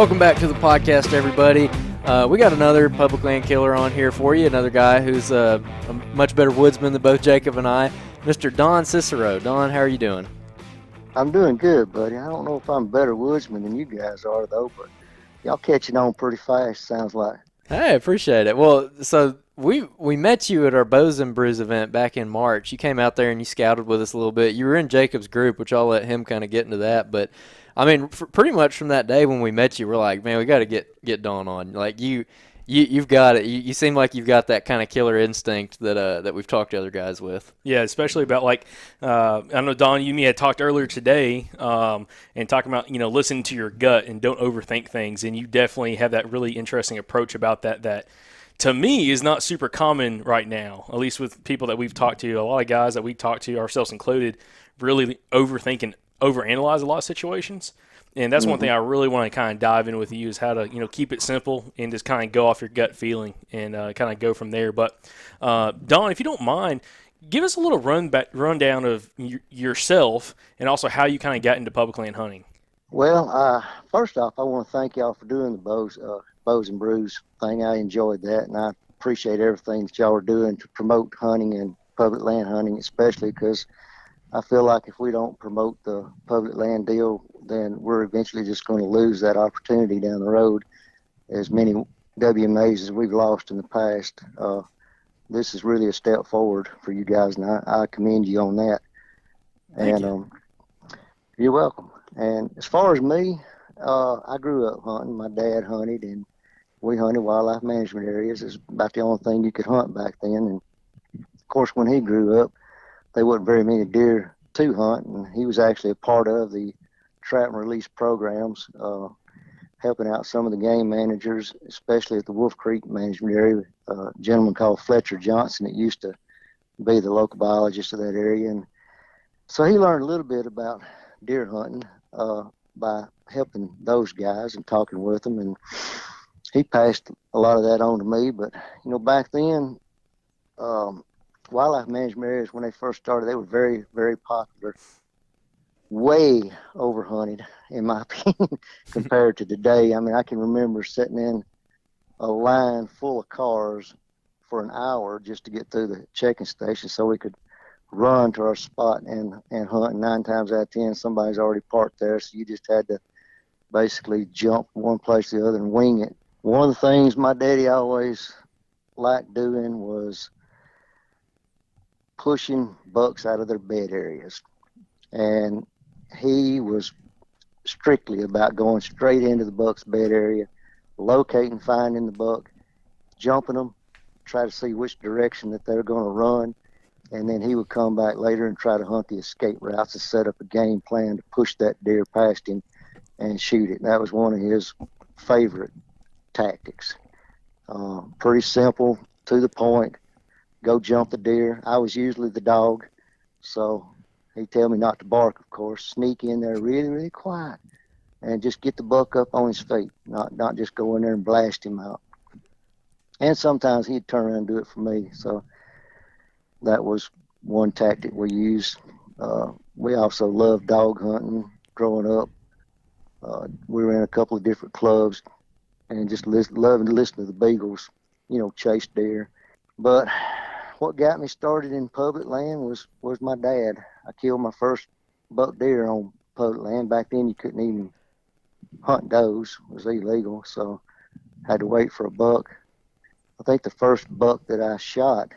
Welcome back to the podcast, everybody. We got another public land killer on here for you, another guy who's a much better woodsman than both Jacob and I, Mr. Don Cicero. Don, how are you doing? I'm doing good, buddy. I don't know if I'm a better woodsman than you guys are, though, but y'all catching on pretty fast, sounds like. Hey, I appreciate it. Well, so we met you at our Bows and Brews event back in March. You came out there and you scouted with us a little bit. You were in Jacob's group, which I'll let him kind of get into that. But, I mean, pretty much from that day when we met you, we're like, man, we got to get Don on. Like, you've got it. You seem like you've got that kind of killer instinct that we've talked to other guys with. Yeah, especially about I know Don, you and me had talked earlier today, and talking about listen to your gut and don't overthink things, and you definitely have that really interesting approach about that to me is not super common right now, at least with people that we've talked to. A lot of guys that we talk to, ourselves included, really overthink and overanalyze a lot of situations. And that's one thing I really want to kind of dive in with you is how to, keep it simple and just kind of go off your gut feeling and kind of go from there. But, Don, if you don't mind, give us a little rundown of yourself and also how you kind of got into public land hunting. Well, first off, I want to thank y'all for doing the Bows and Brews thing. I enjoyed that, and I appreciate everything that y'all are doing to promote hunting and public land hunting, especially because I feel like if we don't promote the public land deal, then we're eventually just going to lose that opportunity down the road. As many WMAs as we've lost in the past, this is really a step forward for you guys, and I commend you on that. Thank you. You're welcome. And as far as me, I grew up hunting. My dad hunted, and we hunted wildlife management areas. It's about the only thing you could hunt back then. And of course, when he grew up, there wasn't very many deer to hunt, and he was actually a part of the trap and release programs, helping out some of the game managers, especially at the Wolf Creek management area. A gentleman called Fletcher Johnson that used to be the local biologist of that area. And so he learned a little bit about deer hunting by helping those guys and talking with them, and he passed a lot of that on to me. But back then, wildlife management areas, when they first started, they were very, very popular, way overhunted, in my opinion, compared to today. I mean, I can remember sitting in a line full of cars for an hour just to get through the checking station so we could run to our spot and hunt. And 9 times out of 10, somebody's already parked there, so you just had to basically jump from one place to the other and wing it. One of the things my daddy always liked doing was pushing bucks out of their bed areas. And he was strictly about going straight into the buck's bed area, locating, finding the buck, jumping them, try to see which direction that they're going to run. And then he would come back later and try to hunt the escape routes and set up a game plan to push that deer past him and shoot it. And that was one of his favorite tactics. Pretty simple, to the point. Go jump the deer. I was usually the dog, so he'd tell me not to bark, of course. Sneak in there really, really quiet and just get the buck up on his feet, not just go in there and blast him out. And sometimes he'd turn around and do it for me. So that was one tactic we used. We also loved dog hunting growing up. We were in a couple of different clubs and just loving to listen to the beagles, chase deer. But what got me started in public land was my dad. I killed my first buck deer on public land. Back then you couldn't even hunt does. It was illegal, so I had to wait for a buck. I think the first buck that I shot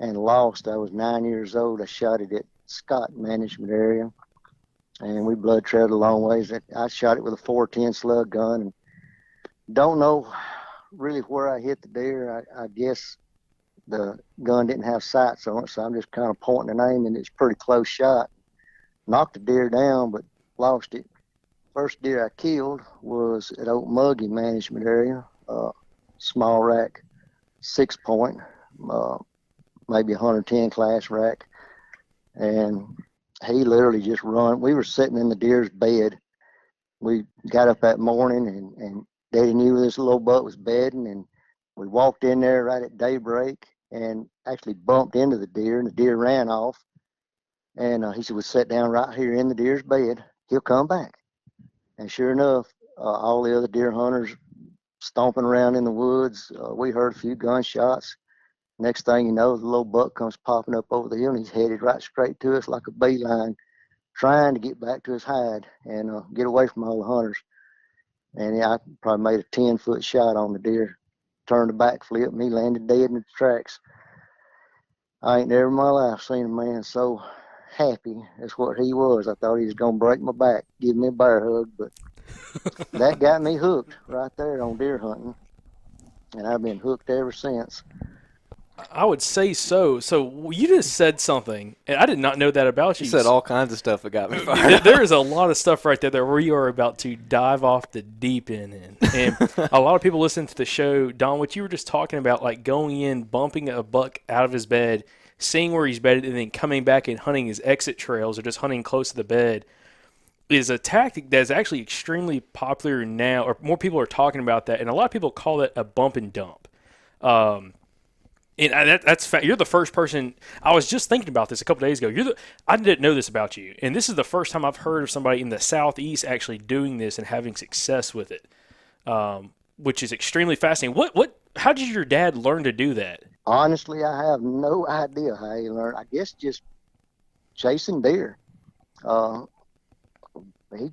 and lost, I was 9 years old. I shot it at Scott management area, and we blood trailed a long ways. I shot it with a 410 slug gun, and don't know really where I hit the deer. I guess the gun didn't have sights on it, so I'm just kind of pointing and aiming. It's a pretty close shot. Knocked the deer down, but lost it. First deer I killed was at Oak Muggy management area, small rack, 6-point, maybe 110 class rack. And he literally just run. We were sitting in the deer's bed. We got up that morning, and Daddy knew this little buck was bedding, and we walked in there right at daybreak and actually bumped into the deer, and the deer ran off. And he said, we'll sit down right here in the deer's bed. He'll come back. And sure enough, all the other deer hunters stomping around in the woods. We heard a few gunshots. Next thing you know, the little buck comes popping up over the hill, and he's headed right straight to us like a beeline, trying to get back to his hide and get away from all the hunters. And yeah, I probably made a 10-foot shot on the deer, turned a backflip, and he landed dead in the tracks. I ain't never in my life seen a man so happy as what he was. I thought he was going to break my back, give me a bear hug, but that got me hooked right there on deer hunting, and I've been hooked ever since. I would say so. So you just said something, and I did not know that about You you. said all kinds of stuff that got me fired up. There is a lot of stuff right there that we are about to dive off the deep end in. And a lot of people listen to the show. Don, what you were just talking about, like going in, bumping a buck out of his bed, seeing where he's bedded, and then coming back and hunting his exit trails or just hunting close to the bed, is a tactic that's actually extremely popular now, or more people are talking about that, and a lot of people call it a bump and dump. And that's you're the first person. I was just thinking about this a couple days ago. I didn't know this about you, and this is the first time I've heard of somebody in the Southeast actually doing this and having success with it, which is extremely fascinating. How did your dad learn to do that? Honestly, I have no idea how he learned. I guess just chasing deer.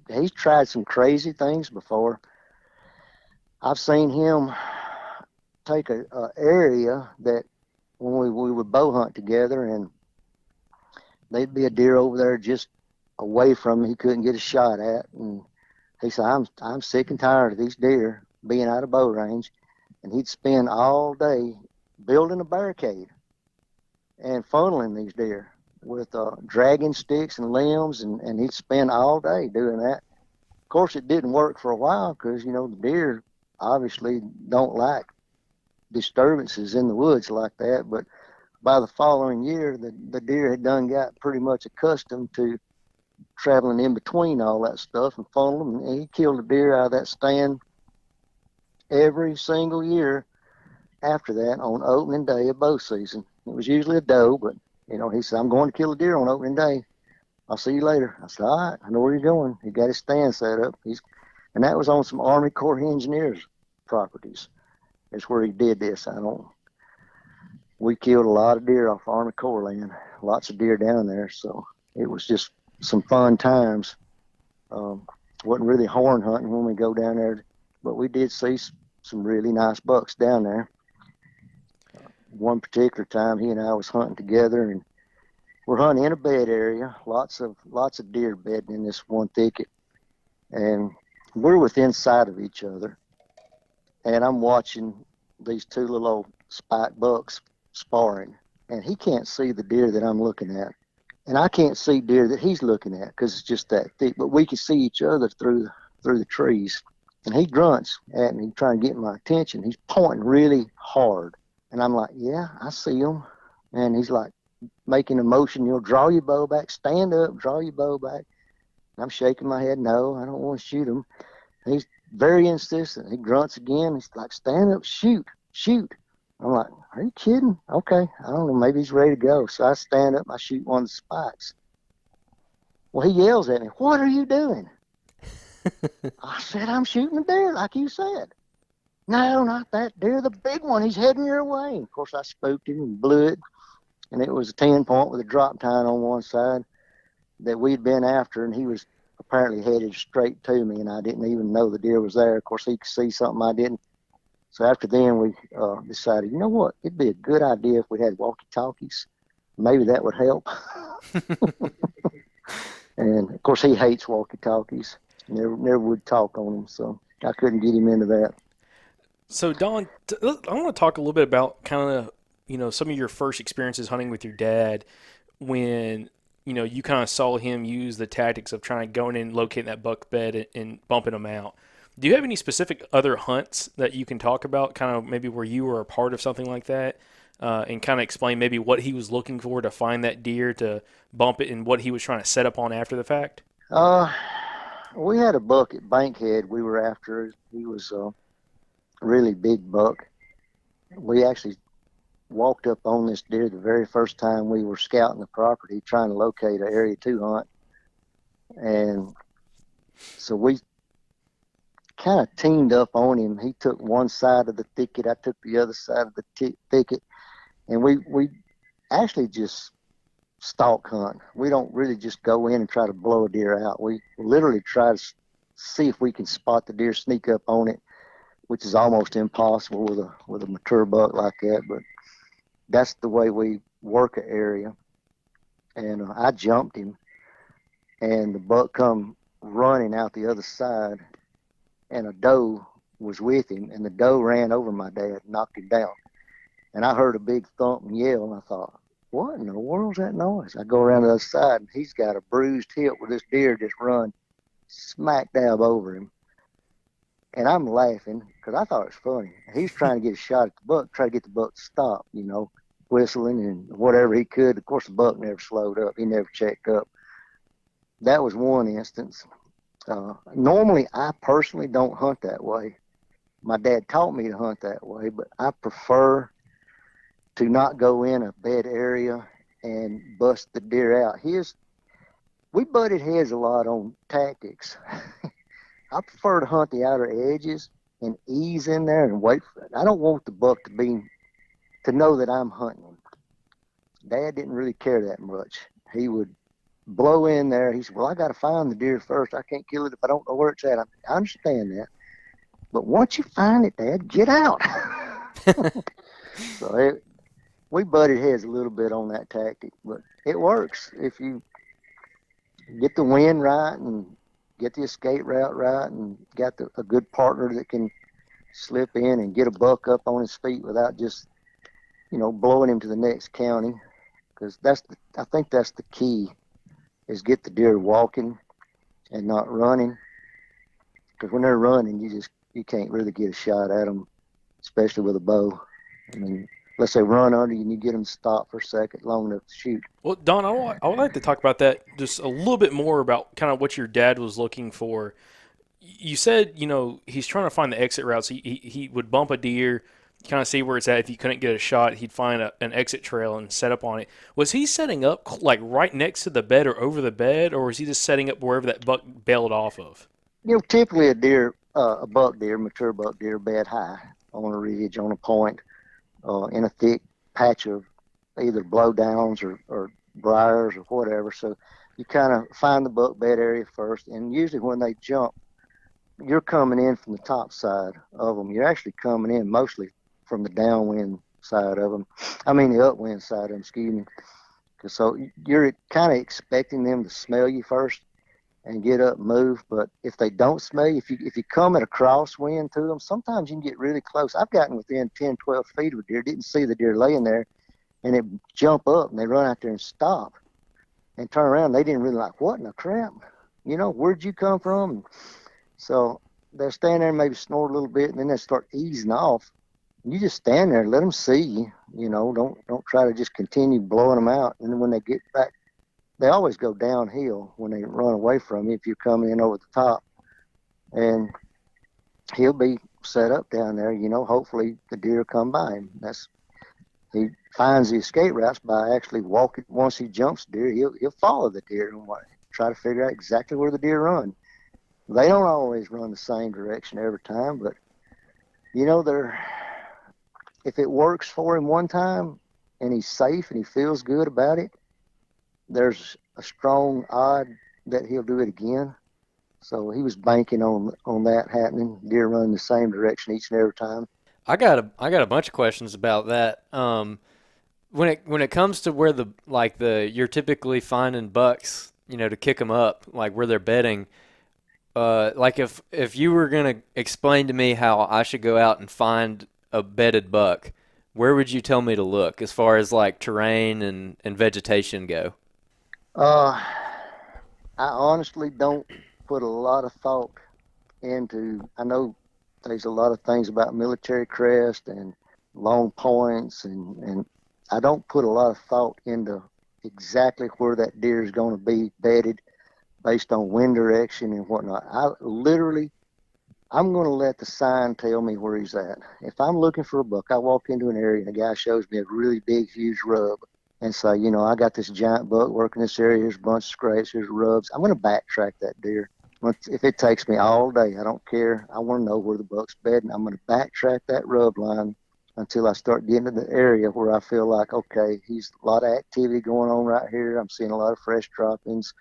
He's tried some crazy things before. I've seen him take a area that when we would bow hunt together, and there'd be a deer over there just away from him he couldn't get a shot at, and he said, I'm sick and tired of these deer being out of bow range, and he'd spend all day building a barricade and funneling these deer with dragging sticks and limbs, and he'd spend all day doing that. Of course, it didn't work for a while because, you know, the deer obviously don't like disturbances in the woods like that. But by the following year, the deer had done got pretty much accustomed to traveling in between all that stuff and funneling them. And he killed a deer out of that stand every single year after that on opening day of bow season. It was usually a doe, but, you know, he said, I'm going to kill a deer on opening day. I'll see you later. I said, all right, I know where you're going. He got his stand set up. And that was on some Army Corps of Engineers properties. That's where he did this. We killed a lot of deer off Army Corps land, lots of deer down there. So it was just some fun times. Wasn't really horn hunting when we go down there, but we did see some really nice bucks down there. One particular time, he and I was hunting together, and we're hunting in a bed area, lots of deer bedding in this one thicket, and we're within sight of each other. And I'm watching these two little old spike bucks sparring, and he can't see the deer that I'm looking at, and I can't see deer that he's looking at because it's just that thick. But we can see each other through the trees. And he grunts at me, trying to get my attention. He's pointing really hard, and I'm like, "Yeah, I see him." And he's like making a motion, draw your bow back, stand up, draw your bow back. And I'm shaking my head, no, I don't want to shoot him. And he's very insistent. He grunts again. He's like, stand up, shoot. I'm like, are you kidding? Okay, I don't know, maybe he's ready to go. So I stand up, I shoot one of the spikes. Well, he yells at me, what are you doing? I said, I'm shooting a deer, like you said. No, not that deer, the big one. He's heading your way. And of course, I spooked him and blew it. And it was a 10-point with a drop tine on one side that we'd been after, and he was apparently headed straight to me, and I didn't even know the deer was there. Of course, he could see something I didn't. So after then, we decided, you know what? It'd be a good idea if we had walkie-talkies. Maybe that would help. And, of course, he hates walkie-talkies. Never would talk on them, so I couldn't get him into that. So, Don, I want to talk a little bit about kind of, some of your first experiences hunting with your dad when, you kind of saw him use the tactics of trying to go in and locate that buck bed and bumping them out. Do you have any specific other hunts that you can talk about, kind of maybe where you were a part of something like that, and kind of explain maybe what he was looking for to find that deer to bump it and what he was trying to set up on after the fact? We had a buck at Bankhead we were after. He was a really big buck. We actually walked up on this deer the very first time we were scouting the property, trying to locate an Area 2 hunt. And so we kind of teamed up on him. He took one side of the thicket, I took the other side of the thicket, and we actually just stalk hunt. We don't really just go in and try to blow a deer out. We literally try to see if we can spot the deer, sneak up on it, which is almost impossible with a mature buck like that. But that's the way we work an area. And I jumped him, and the buck come running out the other side, and a doe was with him, and the doe ran over my dad, knocked him down. And I heard a big thump and yell, and I thought, what in the world's that noise? I go around the other side, and he's got a bruised hip where this deer just run smack dab over him. And I'm laughing because I thought it was funny. He's trying to get a shot at the buck, try to get the buck to stop, whistling and whatever he could. Of course, the buck never slowed up. He never checked up. That was one instance. Normally, I personally don't hunt that way. My dad taught me to hunt that way, but I prefer to not go in a bed area and bust the deer out. We butted heads a lot on tactics. I prefer to hunt the outer edges and ease in there and wait for it. I don't want the buck to know that I'm hunting him. Dad didn't really care that much. He would blow in there. He said, well, I got to find the deer first. I can't kill it if I don't know where it's at. I understand that. But once you find it, Dad, get out. We butted heads a little bit on that tactic, but it works if you get the wind right and get the escape route right and got a good partner that can slip in and get a buck up on his feet without just, blowing him to the next county. Because I think that's the key, is get the deer walking and not running. Because when they're running, you can't really get a shot at them, especially with a bow. I mean, unless they run under you and you get them to stop for a second long enough to shoot. Well, Don, I would like to talk about that just a little bit more about kind of what your dad was looking for. You said, he's trying to find the exit routes. He would bump a deer, kind of see where it's at. If he couldn't get a shot, he'd find an exit trail and set up on it. Was he setting up like right next to the bed or over the bed, or was he just setting up wherever that buck bailed off of? Typically a buck deer, mature buck deer, bed high on a ridge, on a point, in a thick patch of either blowdowns or briars or whatever. So you kind of find the buck bed area first, and usually when they jump, you're coming in from the top side of them. You're actually coming in mostly from the downwind side of them. I mean the upwind side of them, excuse me. So you're kind of expecting them to smell you first and get up and move. But if they don't smell you, if you come at a crosswind to them, sometimes you can get really close. I've gotten within 10, 12 feet of a deer, didn't see the deer laying there, and it jump up and they run out there and stop and turn around. They didn't really like, what in the crap? Where'd you come from? So they'll stand there and maybe snort a little bit, and then they start easing off. You just stand there and let them see you. Don't try to just continue blowing them out. And then when they get back, they always go downhill when they run away from you if you're coming in over the top. And he'll be set up down there, hopefully the deer come by him. He finds the escape routes by actually walking. Once he jumps the deer, he'll follow the deer and try to figure out exactly where the deer run. They don't always run the same direction every time, but if it works for him one time and he's safe and he feels good about it, there's a strong odd that he'll do it again. So he was banking on that happening. Deer running the same direction each and every time. I got a bunch of questions about that. When it comes to where you're typically finding bucks, to kick them up, like where they're bedding. Like if you were gonna explain to me how I should go out and find a bedded buck, where would you tell me to look as far as like terrain and vegetation go? I honestly don't put a lot of thought into. I know there's a lot of things about military crest and long points, and I don't put a lot of thought into exactly where that deer is going to be bedded based on wind direction and whatnot. I'm going to let the sign tell me where he's at. If I'm looking for a buck, I walk into an area and a guy shows me a really big, huge rub and say, I got this giant buck working this area. Here's a bunch of scrapes. Here's rubs. I'm going to backtrack that deer. If it takes me all day, I don't care. I want to know where the buck's bedding. I'm going to backtrack that rub line until I start getting to the area where I feel like, okay, he's a lot of activity going on right here. I'm seeing a lot of fresh droppings.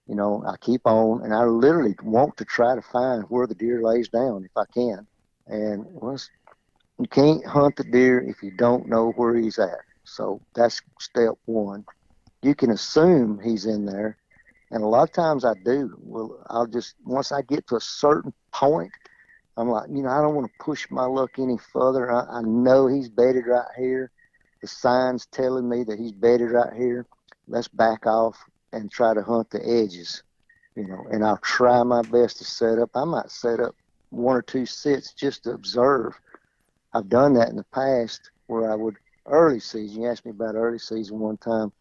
I keep on, and I literally want to try to find where the deer lays down if I can. And you can't hunt the deer if you don't know where he's at. So that's step one. You can assume he's in there, and a lot of times I do. Well, once I get to a certain point, I'm like, I don't want to push my luck any further. I know he's bedded right here. The sign's telling me that he's bedded right here. Let's back off and try to hunt the edges, and I'll try my best to set up. I might set up one or two sits just to observe. I've done that in the past where I would early season. You asked me about early season one time.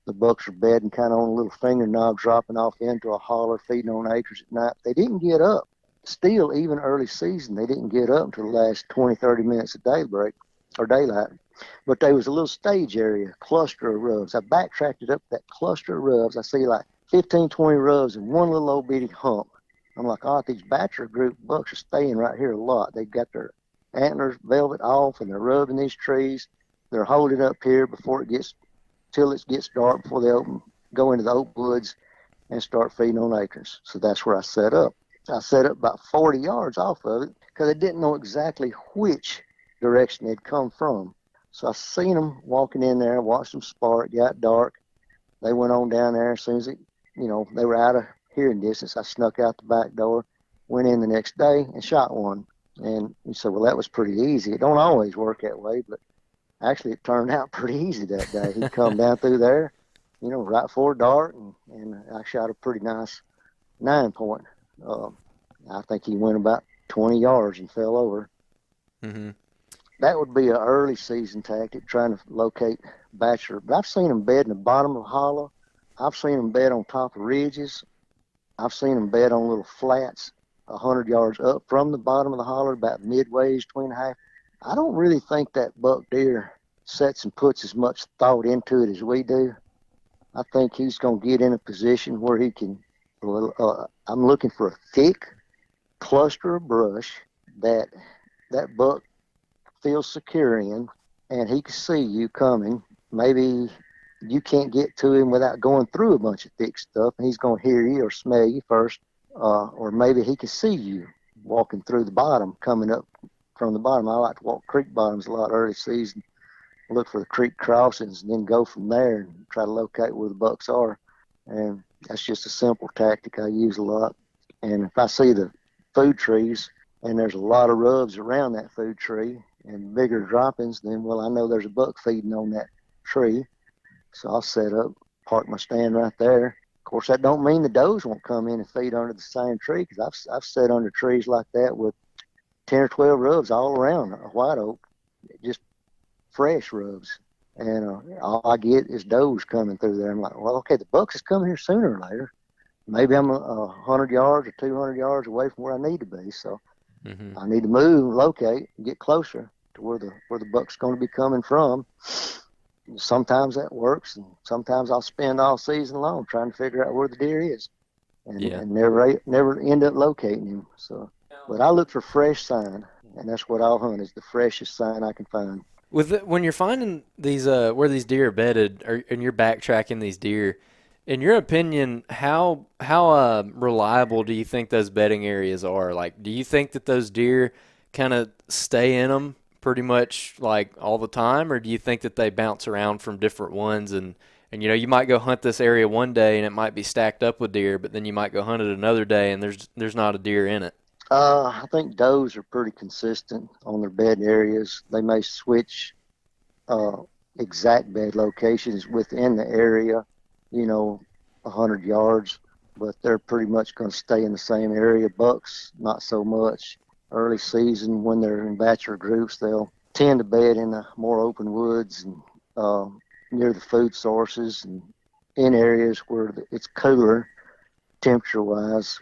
The bucks are bedding kind of on a little finger knob, dropping off into a holler, feeding on acres at night. They didn't get up. Still, even early season, they didn't get up until the last 20, 30 minutes of daybreak or daylight. But there was a little stage area, cluster of rubs. I backtracked it up that cluster of rubs. I see like 15, 20 rubs in one little old bitty hump. I'm like, these bachelor group bucks are staying right here a lot. They've got their antlers velvet off and they're rubbing these trees. They're holding up here till it gets dark before they go into the oak woods and start feeding on acorns. So that's where I set up. I set up about 40 yards off of it because I didn't know exactly which direction they'd come from. So I seen them walking in there, watched them spark, got dark. They went on down there as soon as they were out of hearing distance. I snuck out the back door, went in the next day and shot one. And you said, well, that was pretty easy. It don't always work that way, but actually it turned out pretty easy that day. He come down through there, right before dark, and I shot a pretty nice 9-point. I think he went about 20 yards and fell over. Mm-hmm. That would be an early season tactic, trying to locate bachelor. But I've seen them bed in the bottom of a hollow. I've seen them bed on top of ridges. I've seen them bed on little flats 100 yards up from the bottom of the holler, about midways between the half. I don't really think that buck deer sets and puts as much thought into it as we do. I think he's going to get in a position where he can. I'm looking for a thick cluster of brush that buck feels secure in, and he can see you coming. Maybe you can't get to him without going through a bunch of thick stuff, and he's going to hear you or smell you first, or maybe he can see you walking through the bottom, coming up from the bottom. I like to walk creek bottoms a lot early season, look for the creek crossings, and then go from there and try to locate where the bucks are. And that's just a simple tactic I use a lot. And if I see the food trees and there's a lot of rubs around that food tree and bigger droppings, then, I know there's a buck feeding on that tree. So I'll set up, park my stand right there. Of course, that don't mean the does won't come in and feed under the same tree, because I've sat under trees like that with 10 or 12 rubs all around a white oak, just fresh rubs. And all I get is does coming through there. I'm like, well, okay, the bucks is coming here sooner or later. Maybe I'm 100 yards or 200 yards away from where I need to be. So I need to move, locate, and get closer to where the buck's going to be coming from. Sometimes that works, and sometimes I'll spend all season long trying to figure out where the deer is, and never end up locating him. So, but I look for fresh sign, and that's what I'll hunt, is the freshest sign I can find. When you're finding these where these deer are bedded, and you're backtracking these deer, in your opinion, how reliable do you think those bedding areas are? Like, do you think that those deer kind of stay in them pretty much like all the time, or do you think that they bounce around from different ones, and you might go hunt this area one day and it might be stacked up with deer, but then you might go hunt it another day and there's not a deer in it? I think does are pretty consistent on their bed areas. They may switch exact bed locations within the area, 100 yards, but they're pretty much going to stay in the same area. Bucks, not so much. Early season, when they're in bachelor groups, they'll tend to bed in the more open woods and near the food sources, and in areas where it's cooler temperature-wise.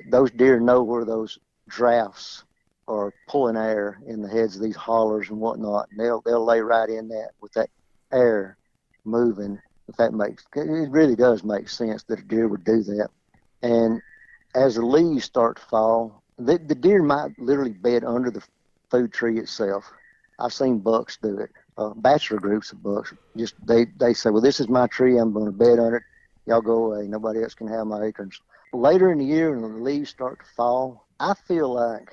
Those deer know where those drafts are pulling air in the heads of these hollers and whatnot, and they'll lay right in that with that air moving. If that it really does make sense that a deer would do that. And as the leaves start to fall, the deer might literally bed under the food tree itself. I've seen bucks do it. Bachelor groups of bucks, just they say, well, this is my tree. I'm going to bed under it. Y'all go away. Nobody else can have my acorns. Later in the year, when the leaves start to fall, I feel like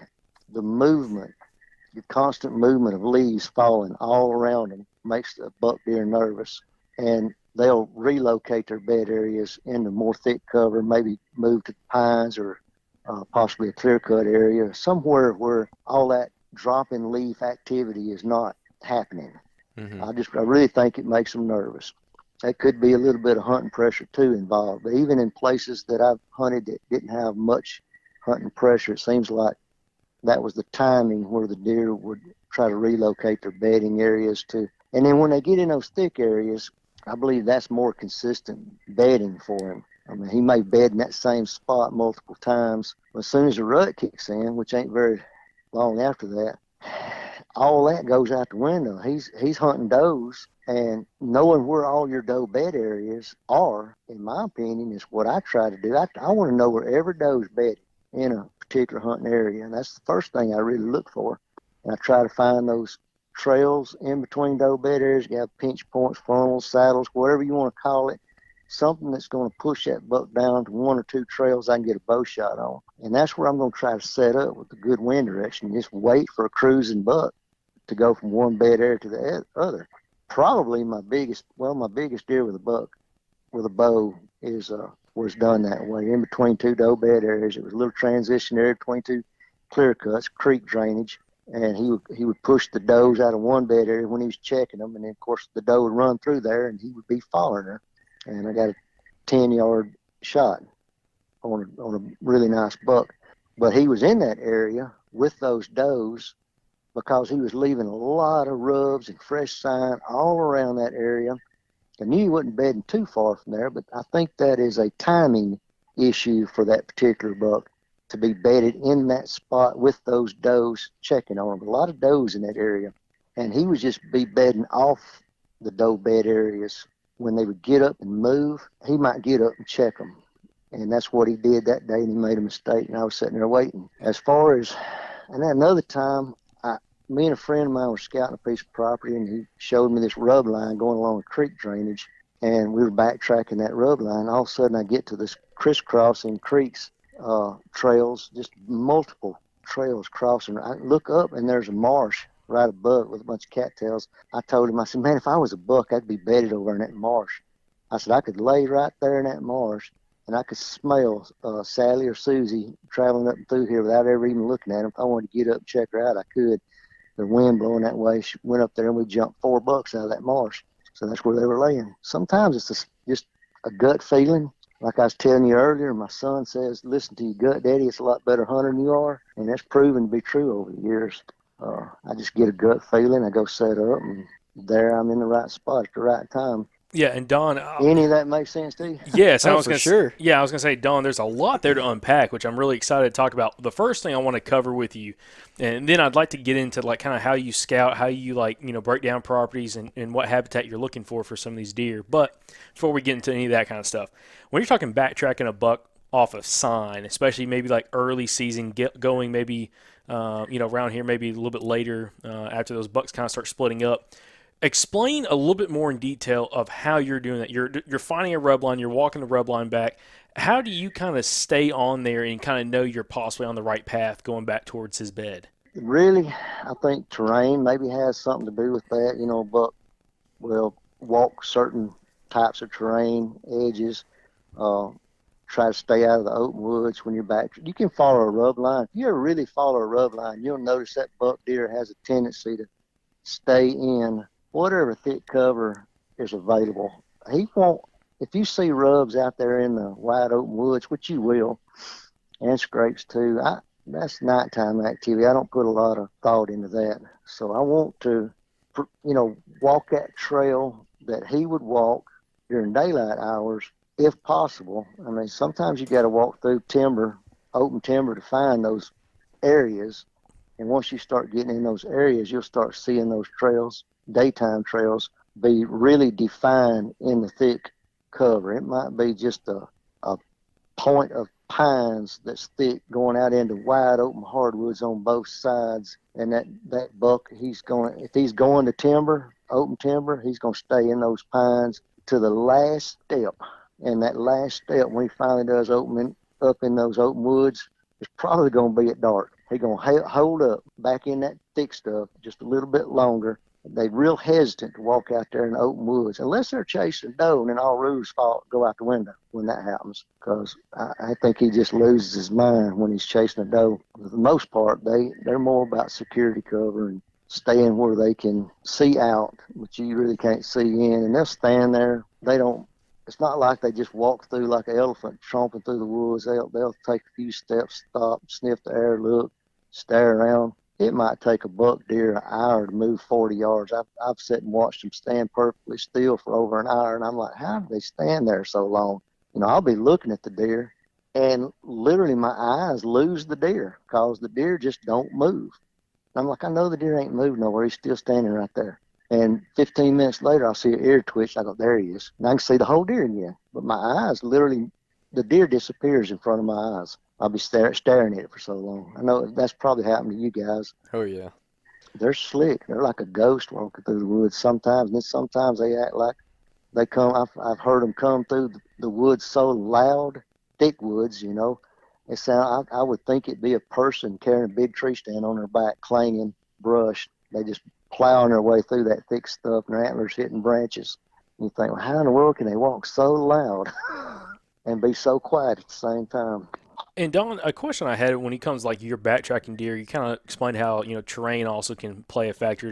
the movement, the constant movement of leaves falling all around them makes the buck deer nervous. And they'll relocate their bed areas into more thick cover, maybe move to pines or possibly a clear cut area, somewhere where all that drop in leaf activity is not happening. Mm-hmm. I really think it makes them nervous. That could be a little bit of hunting pressure too involved. But even in places that I've hunted that didn't have much hunting pressure, it seems like that was the timing where the deer would try to relocate their bedding areas to. And then when they get in those thick areas, I believe that's more consistent bedding for him. I mean, he may bed in that same spot multiple times. But as soon as the rut kicks in, which ain't very long after that, all that goes out the window. He's hunting does, and knowing where all your doe bed areas are, in my opinion, is what I try to do. I want to know where every doe's bedded in a particular hunting area, and that's the first thing I really look for. And I try to find those trails in between doe bed areas. You have pinch points, funnels, saddles, whatever you want to call it, something that's going to push that buck down to one or two trails I can get a bow shot on. And that's where I'm going to try to set up with a good wind direction. Just wait for a cruising buck to go from one bed area to the other. Probably my biggest deer with a bow is was done that way, in between two doe bed areas. It was a little transition area between two clear cuts, creek drainage, and he would push the does out of one bed area when he was checking them, and then of course the doe would run through there, and he would be following her, and I got a 10-yard shot on a really nice buck. But he was in that area with those does because he was leaving a lot of rubs and fresh sign all around that area. I knew he wasn't bedding too far from there, but I think that is a timing issue for that particular buck to be bedded in that spot with those does checking on him. A lot of does in that area, and he would just be bedding off the doe bed areas. When they would get up and move, he might get up and check them. And that's what he did that day, and he made a mistake, and I was sitting there waiting. As far as, and then another time, me and a friend of mine were scouting a piece of property, and he showed me this rub line going along a creek drainage, and we were backtracking that rub line. All of a sudden, I get to this crisscrossing creeks, trails, just multiple trails crossing. I look up, and there's a marsh right above with a bunch of cattails. I told him, I said, man, if I was a buck, I'd be bedded over in that marsh. I said, I could lay right there in that marsh, and I could smell Sally or Susie traveling up and through here without ever even looking at them. If I wanted to get up and check her out, I could. The wind blowing that way, she went up there, and we jumped 4 bucks out of that marsh. So that's where they were laying. Sometimes it's just a gut feeling. Like I was telling you earlier, my son says, listen to your gut, Daddy. It's a lot better hunter than you are. And that's proven to be true over the years. I just get a gut feeling. I go set up, and there I'm in the right spot at the right time. Yeah, and Don, Any of that makes sense to you? yes, Oh, for sure. I was gonna say, Don, there's a lot there to unpack, which I'm really excited to talk about. The first thing I want to cover with you, and then I'd like to get into like kind of how you scout, how you break down properties and what habitat you're looking for some of these deer. But before we get into any of that kind of stuff, when you're talking backtracking a buck off a sign, especially maybe like early season, going maybe around here, maybe a little bit later after those bucks kind of start splitting up. Explain a little bit more in detail of how you're doing that. You're finding a rub line, you're walking the rub line back. How do you kind of stay on there and kind of know you're possibly on the right path going back towards his bed? Really, I think terrain maybe has something to do with that. Buck will walk certain types of terrain, edges, try to stay out of the open woods when you're back. You can follow a rub line. If you ever really follow a rub line, you'll notice that buck deer has a tendency to stay in whatever thick cover is available. He won't, if you see rubs out there in the wide open woods, which you will, and scrapes too, that's nighttime activity. I don't put a lot of thought into that. So I want to, walk that trail that he would walk during daylight hours, if possible. I mean, sometimes you got to walk through open timber to find those areas. And once you start getting in those areas, you'll start seeing those trails, daytime trails, be really defined in the thick cover. It might be just a point of pines that's thick going out into wide open hardwoods on both sides. And that buck, if he's going to timber, open timber, he's going to stay in those pines to the last step. And that last step, when he finally does open up in those open woods, it's probably going to be at dark. He's going to hold up back in that thick stuff just a little bit longer. They're real hesitant to walk out there in the open woods unless they're chasing a doe, and then all rules go out the window when that happens, because I think he just loses his mind when he's chasing a doe. For the most part, they're more about security cover and staying where they can see out, but you really can't see in, and they'll stand there. It's not like they just walk through like an elephant tromping through the woods. They'll take a few steps, stop, sniff the air, look, stare around. It might take a buck deer an hour to move 40 yards. I've sat and watched them stand perfectly still for over an hour, and I'm like, how do they stand there so long? I'll be looking at the deer, and literally my eyes lose the deer because the deer just don't move. I'm like, I know the deer ain't moved nowhere. He's still standing right there. And 15 minutes later, I'll see an ear twitch. I go, there he is. And I can see the whole deer again. But my eyes literally, the deer disappears in front of my eyes. I'll be staring at it for so long. I know that's probably happened to you guys. Oh, yeah. They're slick. They're like a ghost walking through the woods sometimes. And then sometimes they act like they come. I've heard them come through the woods so loud, thick woods, It sound. I would think it'd be a person carrying a big tree stand on their back, clanging brush. They just plowing their way through that thick stuff, and their antlers hitting branches. And you think, well, how in the world can they walk so loud and be so quiet at the same time? And Don, a question I had when it comes like your backtracking deer, you kind of explained how terrain also can play a factor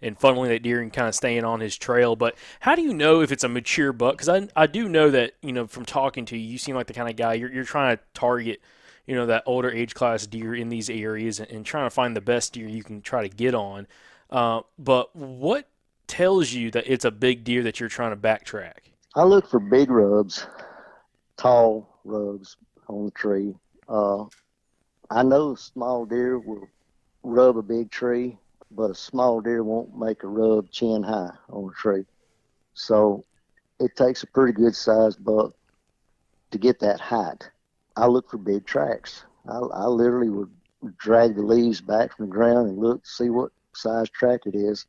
in funneling that deer and kind of staying on his trail. But how do you know if it's a mature buck? Because I do know that from talking to you, you seem like the kind of guy you're trying to target that older age class deer in these areas and trying to find the best deer you can try to get on. But what tells you that it's a big deer that you're trying to backtrack? I look for big rubs, tall rubs on the tree. I know small deer will rub a big tree, but a small deer won't make a rub chin high on a tree. So it takes a pretty good sized buck to get that height. I look for big tracks. I literally would drag the leaves back from the ground and look to see what size track it is.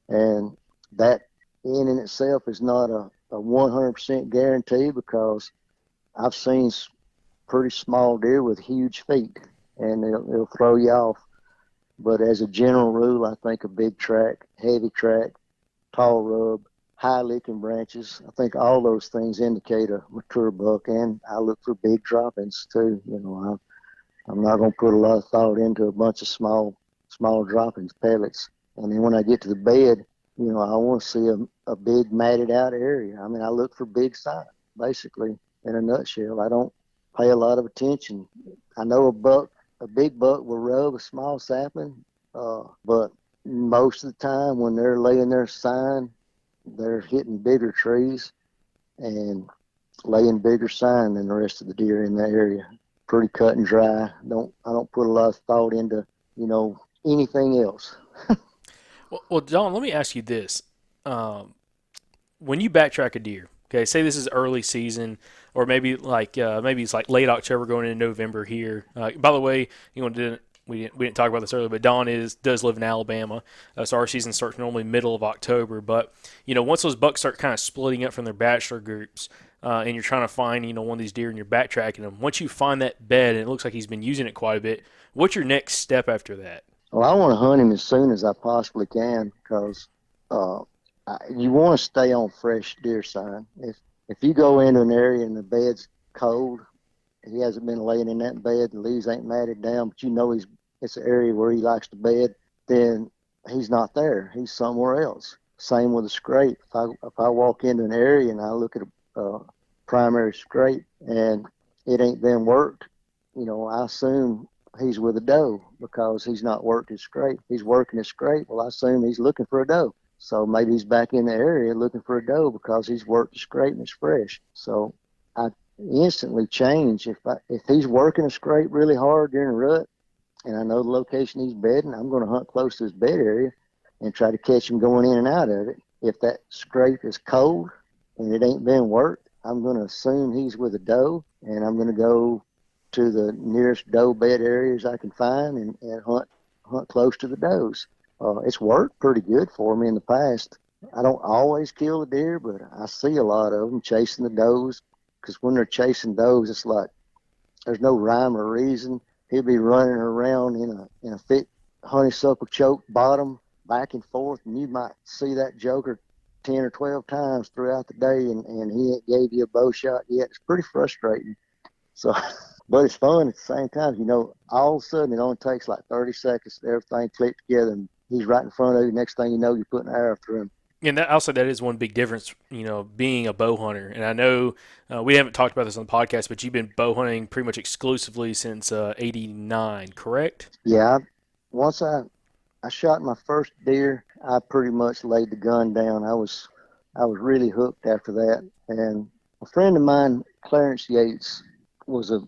And that in itself is not a 100% guarantee, because I've seen pretty small deer with huge feet, and it'll throw you off. But as a general rule, I think a big track, heavy track, tall rub, high licking branches, I think all those things indicate a mature buck. And I look for big droppings too. I'm not going to put a lot of thought into a bunch of small droppings, pellets. And then when I get to the bed, I want to see a big matted out area. I mean, I look for big sign, basically, in a nutshell. I don't pay a lot of attention. I know a big buck will rub a small sapling, but most of the time when they're laying their sign, they're hitting bigger trees and laying bigger sign than the rest of the deer in that area. Pretty cut and dry. I don't put a lot of thought into, anything else. Well, John, let me ask you this. When you backtrack a deer, okay, say this is early season, or maybe it's like late October going into November here. By the way, we didn't talk about this earlier, but Don does live in Alabama, so our season starts normally middle of October. But once those bucks start kind of splitting up from their bachelor groups, and you're trying to find one of these deer and you're backtracking them, once you find that bed and it looks like he's been using it quite a bit, what's your next step after that? Well, I want to hunt him as soon as I possibly can, because you want to stay on fresh deer sign. If you go into an area and the bed's cold, he hasn't been laying in that bed, the leaves ain't matted down, but it's an area where he likes to bed, then he's not there. He's somewhere else. Same with a scrape. If I walk into an area and I look at a primary scrape and it ain't been worked, I assume he's with a doe, because he's not worked his scrape. He's working his scrape. Well, I assume he's looking for a doe. So maybe he's back in the area looking for a doe because he's worked the scrape and it's fresh. So I instantly change. If he's working a scrape really hard during a rut and I know the location he's bedding, I'm going to hunt close to his bed area and try to catch him going in and out of it. If that scrape is cold and it ain't been worked, I'm going to assume he's with a doe, and I'm going to go to the nearest doe bed areas I can find and hunt close to the does. It's worked pretty good for me in the past. I don't always kill the deer, but I see a lot of them chasing the does, because when they're chasing does, it's like there's no rhyme or reason. He'll be running around in a thick honeysuckle choke bottom, back and forth, and you might see that joker 10 or 12 times throughout the day, and he ain't gave you a bow shot yet. It's pretty frustrating. So, but it's fun at the same time. All of a sudden it only takes like 30 seconds to everything click together, and he's right in front of you. Next thing you know, you're putting an arrow through him. And that also that is one big difference, being a bow hunter. And I know we haven't talked about this on the podcast, but you've been bow hunting pretty much exclusively since '89, correct? Yeah, once I shot my first deer, I pretty much laid the gun down. I was really hooked after that. And a friend of mine, Clarence Yates, was a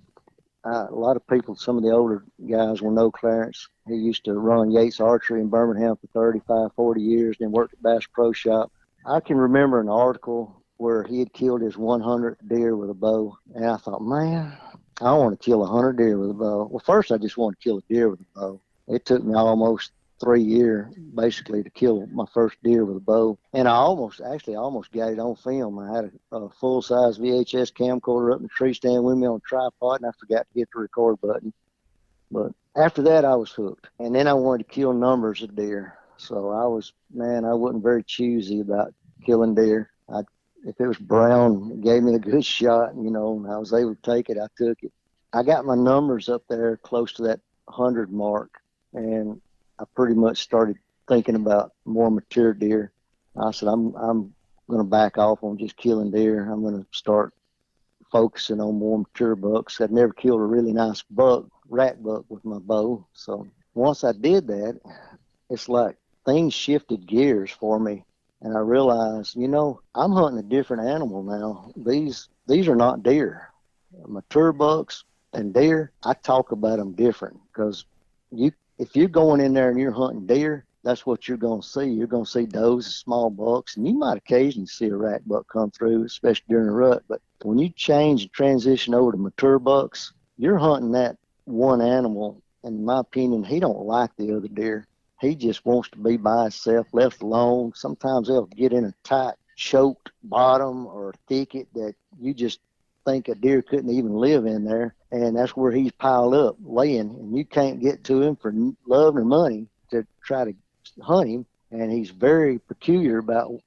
lot of people, some of the older guys will know Clarence. He used to run Yates Archery in Birmingham for 35, 40 years, then worked at Bass Pro Shop. I can remember an article where he had killed his 100th deer with a bow. And I thought, man, I want to kill 100 deer with a bow. Well, first I just wanted to kill a deer with a bow. It took me almost 3 years basically to kill my first deer with a bow, and I almost got it on film. I had a full size VHS camcorder up in the tree stand with me on a tripod, and I forgot to hit the record button. But after that, I was hooked, and then I wanted to kill numbers of deer. So I wasn't very choosy about killing deer. If it was brown, it gave me a good shot, and I was able to take it, I took it. I got my numbers up there close to that 100 mark, and I pretty much started thinking about more mature deer. I said, I'm going to back off on just killing deer. I'm going to start focusing on more mature bucks. I'd never killed a really nice rat buck with my bow. So once I did that, it's like things shifted gears for me. And I realized, I'm hunting a different animal now. These are not deer. Mature bucks and deer, I talk about them different, because if you're going in there and you're hunting deer, that's what you're going to see. You're going to see does and small bucks, and you might occasionally see a rack buck come through, especially during the rut. But when you change and transition over to mature bucks, you're hunting that one animal. And in my opinion, he don't like the other deer. He just wants to be by himself, left alone. Sometimes they'll get in a tight, choked bottom or thicket that you just think a deer couldn't even live in there, and that's where he's piled up laying, and you can't get to him for love or money to try to hunt him. And he's very peculiar about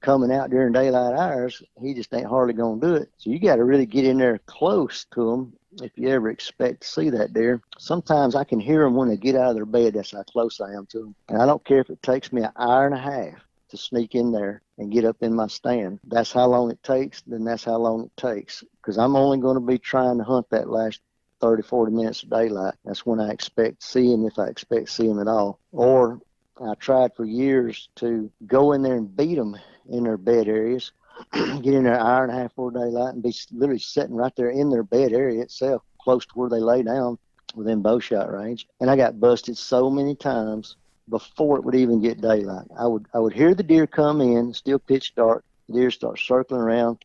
coming out during daylight hours. He just ain't hardly gonna do it. So you got to really get in there close to him if you ever expect to see that deer. Sometimes I can hear them when they get out of their bed. That's how close I am to them, and I don't care if it takes me an hour and a half to sneak in there and get up in my stand. That's how long it takes, then that's how long it takes, because I'm only going to be trying to hunt that last 30, 40 minutes of daylight. That's when I expect to see him, if I expect to see him at all. Or I tried for years to go in there and beat them in their bed areas, get in there an hour and a half before daylight and be literally sitting right there in their bed area itself, close to where they lay down within bow shot range. And I got busted so many times before it would even get daylight. I would hear the deer come in, still pitch dark. The deer start circling around.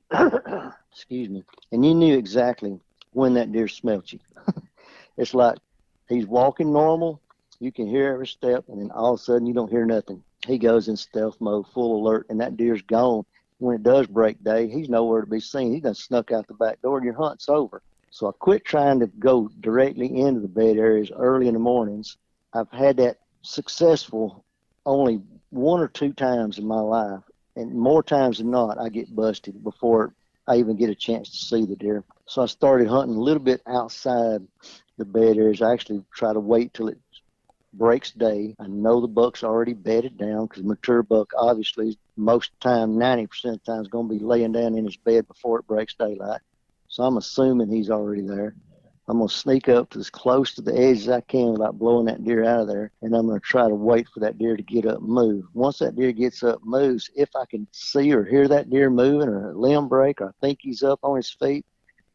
Excuse me. And you knew exactly when that deer smelt you. It's like he's walking normal. You can hear every step, and then all of a sudden you don't hear nothing. He goes in stealth mode, full alert, and that deer's gone. When it does break day, he's nowhere to be seen. He done snuck out the back door, and your hunt's over. So I quit trying to go directly into the bed areas early in the mornings. I've had that successful only one or two times in my life, and more times than not I get busted before I even get a chance to see the deer. So I started hunting a little bit outside the bed areas. I actually try to wait till it breaks day. I know the buck's already bedded down, because mature buck obviously most of the time, 90% of the time, is going to be laying down in his bed before it breaks daylight. So I'm assuming he's already there. I'm going to sneak up to as close to the edge as I can without blowing that deer out of there, and I'm going to try to wait for that deer to get up and move. Once that deer gets up and moves, if I can see or hear that deer moving or a limb break, or I think he's up on his feet,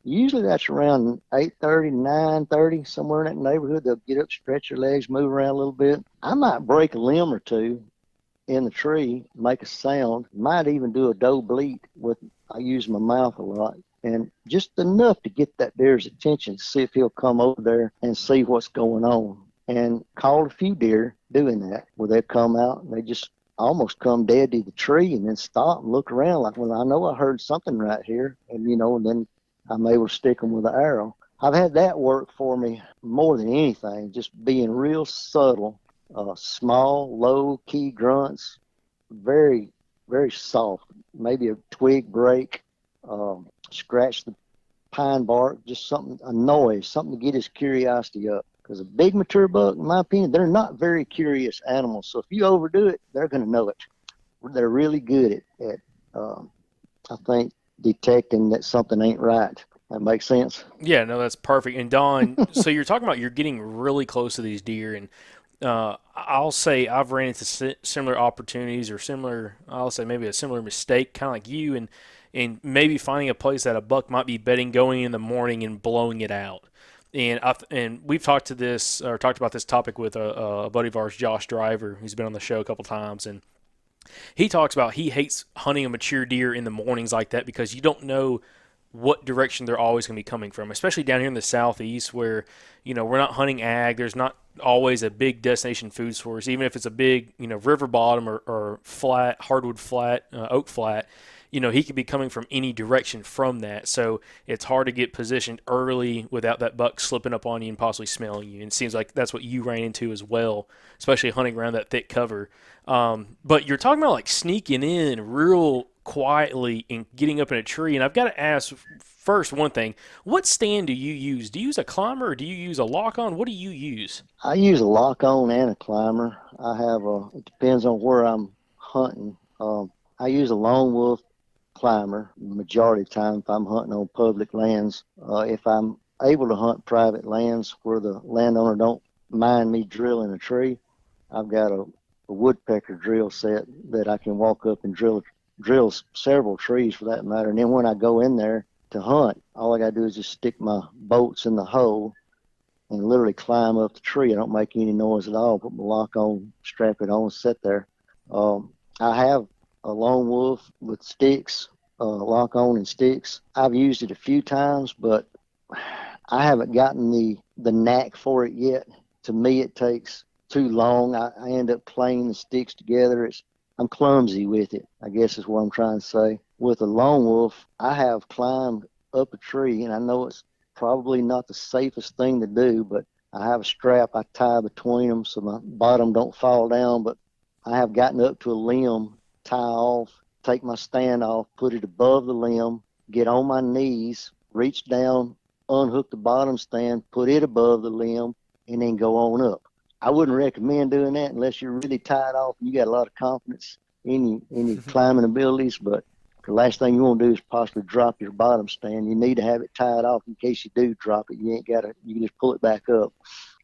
usually that's around 8:30, 9:30, somewhere in that neighborhood. They'll get up, stretch their legs, move around a little bit. I might break a limb or two in the tree, make a sound, might even do a doe bleat with I use my mouth a lot, and just enough to get that deer's attention, see if he'll come over there and see what's going on. And called a few deer doing that, where they come out and they just almost come dead to the tree and then stop and look around like, well, I know I heard something right here. And, and then I'm able to stick them with an arrow. I've had that work for me more than anything, just being real subtle, small, low key grunts, very, very soft, maybe a twig break, scratch the pine bark, just something, a noise, something to get his curiosity up. Because a big mature buck, in my opinion, they're not very curious animals. So if you overdo it, they're going to know it. They're really good at I think, detecting that something ain't right. That makes sense? Yeah, no, that's perfect. And Don, so you're talking about you're getting really close to these deer, and I'll say I've ran into similar opportunities or I'll say maybe a similar mistake, kind of like you, and maybe finding a place that a buck might be bedding, going in the morning and blowing it out. And we've talked about this topic with a buddy of ours, Josh Driver, who's been on the show a couple times, and he talks about he hates hunting a mature deer in the mornings like that because you don't know what direction they're always going to be coming from, especially down here in the southeast where, we're not hunting ag. There's not always a big destination food source, even if it's a big, river bottom or flat, hardwood flat, oak flat. He could be coming from any direction from that. So it's hard to get positioned early without that buck slipping up on you and possibly smelling you. And it seems like that's what you ran into as well, especially hunting around that thick cover. But you're talking about like sneaking in real quietly and getting up in a tree. And I've got to ask first one thing, what stand do you use? Do you use a climber or do you use a lock-on? What do you use? I use a lock-on and a climber. It depends on where I'm hunting. I use a lone wolf climber the majority of the time if I'm hunting on public lands. If I'm able to hunt private lands where the landowner don't mind me drilling a tree, I've got a woodpecker drill set that I can walk up and drill several trees for that matter. And then when I go in there to hunt, all I got to do is just stick my bolts in the hole and literally climb up the tree. I don't make any noise at all. Put my lock on, strap it on, sit there. I have a lone wolf with sticks, lock on and sticks. I've used it a few times, but I haven't gotten the knack for it yet. To me, it takes too long. I end up playing the sticks together. I'm clumsy with it, I guess is what I'm trying to say. With a lone wolf, I have climbed up a tree, and I know it's probably not the safest thing to do, but I have a strap I tie between them so my bottom don't fall down. But I have gotten up to a limb, tie off, take my stand off, put it above the limb, get on my knees, reach down, unhook the bottom stand, put it above the limb, and then go on up. I wouldn't recommend doing that unless you're really tied off and you got a lot of confidence in your climbing abilities. But the last thing you want to do is possibly drop your bottom stand. You need to have it tied off in case you do drop it. You can just pull it back up.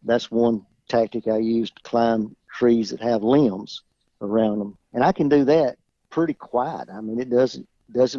That's one tactic I use to climb trees that have limbs around them. And I can do that pretty quiet. I mean, it doesn't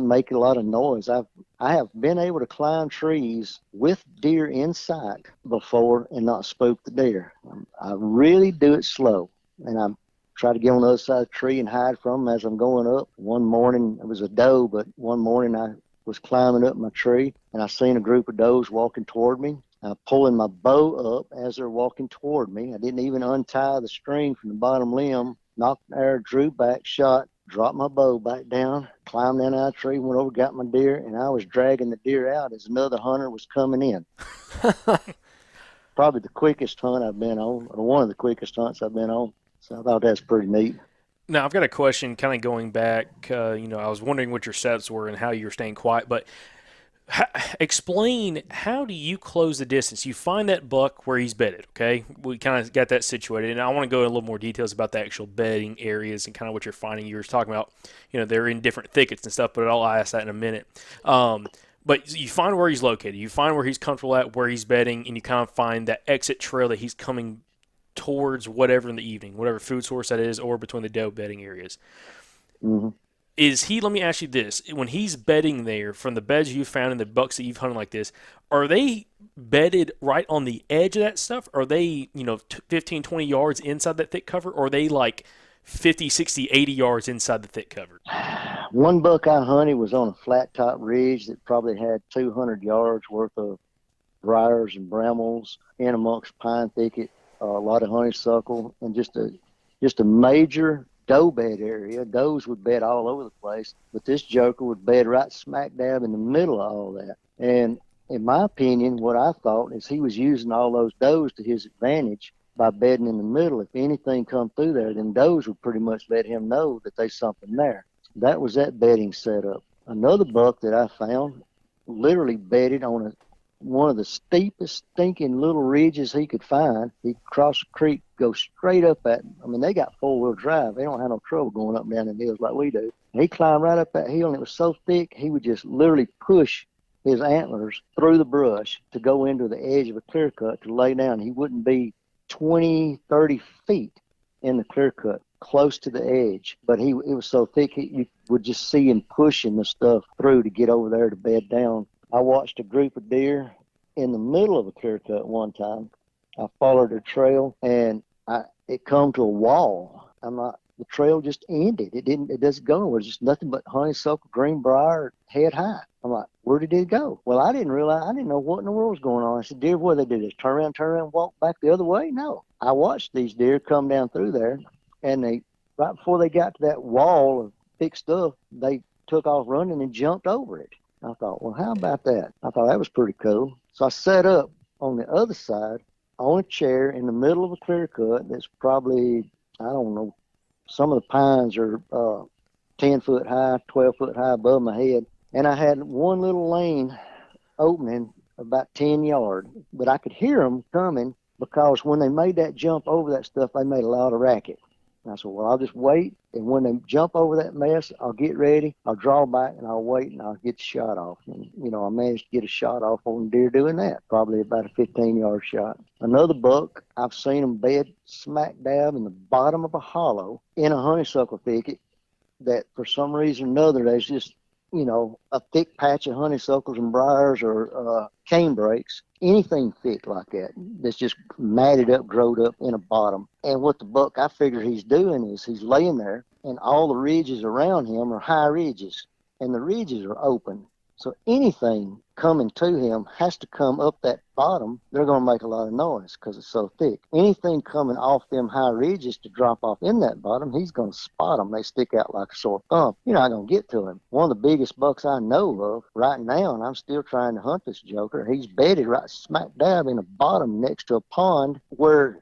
make a lot of noise. I have been able to climb trees with deer in sight before and not spook the deer. I really do it slow, and I try to get on the other side of the tree and hide from them as I'm going up. One morning, it was a doe, but one morning I was climbing up my tree, and I seen a group of does walking toward me. I'm pulling my bow up as they're walking toward me. I didn't even untie the string from the bottom limb, knocked the arrow, drew back, shot, dropped my bow back down, climbed down out of the tree, went over, got my deer, and I was dragging the deer out as another hunter was coming in. Probably the quickest hunt I've been on, or one of the quickest hunts I've been on. So I thought that's pretty neat. Now, I've got a question kind of going back. I was wondering what your setups were and how you were staying quiet, but explain, how do you close the distance? You find that buck where he's bedded, okay? We kind of got that situated, and I want to go into a little more details about the actual bedding areas and kind of what you're finding. You were talking about, they're in different thickets and stuff, but I'll ask that in a minute. But you find where he's located. You find where he's comfortable at, where he's bedding, and you kind of find that exit trail that he's coming towards whatever in the evening, whatever food source that is, or between the doe bedding areas. Mm-hmm. Let me ask you this, when he's bedding there, from the beds you found and the bucks that you've hunted like this, are they bedded right on the edge of that stuff? Are they, 15, 20 yards inside that thick cover? Or are they like 50, 60, 80 yards inside the thick cover? One buck I hunted was on a flat top ridge that probably had 200 yards worth of briars and brambles in amongst pine thicket, a lot of honeysuckle, and just a major doe bed area. Does would bed all over the place, but this joker would bed right smack dab in the middle of all that. And in my opinion, what I thought is he was using all those does to his advantage by bedding in the middle. If anything come through there, then does would pretty much let him know that there's something there. That was that bedding setup. Another buck that I found literally bedded on one of the steepest, stinking little ridges he could find. He'd cross the creek, go straight up at, I mean, they got four-wheel drive. They don't have no trouble going up and down the hills like we do. And he climbed right up that hill, and it was so thick, he would just literally push his antlers through the brush to go into the edge of a clear cut to lay down. He wouldn't be 20, 30 feet in the clear cut, close to the edge. But it was so thick, you would just see him pushing the stuff through to get over there to bed down. I watched a group of deer in the middle of a clear cut one time. I followed a trail, and it come to a wall. The trail just ended. It doesn't go nowhere. It's just nothing but honeysuckle, greenbrier, head high. I'm like, where did it go? Well, I didn't know what in the world was going on. I said, deer, what did they do? Just turn around, walk back the other way? No. I watched these deer come down through there, and right before they got to that wall of thick stuff, they took off running and jumped over it. I thought, well, how about that? I thought that was pretty cool. So I set up on the other side on a chair in the middle of a clear cut that's probably, I don't know, some of the pines are 10 foot high, 12 foot high above my head. And I had one little lane opening about 10 yards, but I could hear them coming because when they made that jump over that stuff, they made a lot of racket. And I said, well, I'll just wait, and when they jump over that mess, I'll get ready, I'll draw back, and I'll wait, and I'll get the shot off. And, I managed to get a shot off on a deer doing that, probably about a 15-yard shot. Another buck, I've seen them bed smack dab in the bottom of a hollow in a honeysuckle thicket that for some reason or another, there's just, a thick patch of honeysuckles and briars or cane brakes, anything thick like that, that's just matted up, growed up in a bottom. And what the buck, I figure he's doing is he's laying there, and all the ridges around him are high ridges, and the ridges are open. So anything coming to him has to come up that bottom. They're going to make a lot of noise because it's so thick. Anything coming off them high ridges to drop off in that bottom, he's going to spot them. They stick out like a sore thumb. You're not going to get to him. One of the biggest bucks I know of right now, and I'm still trying to hunt this joker, he's bedded right smack dab in a bottom next to a pond where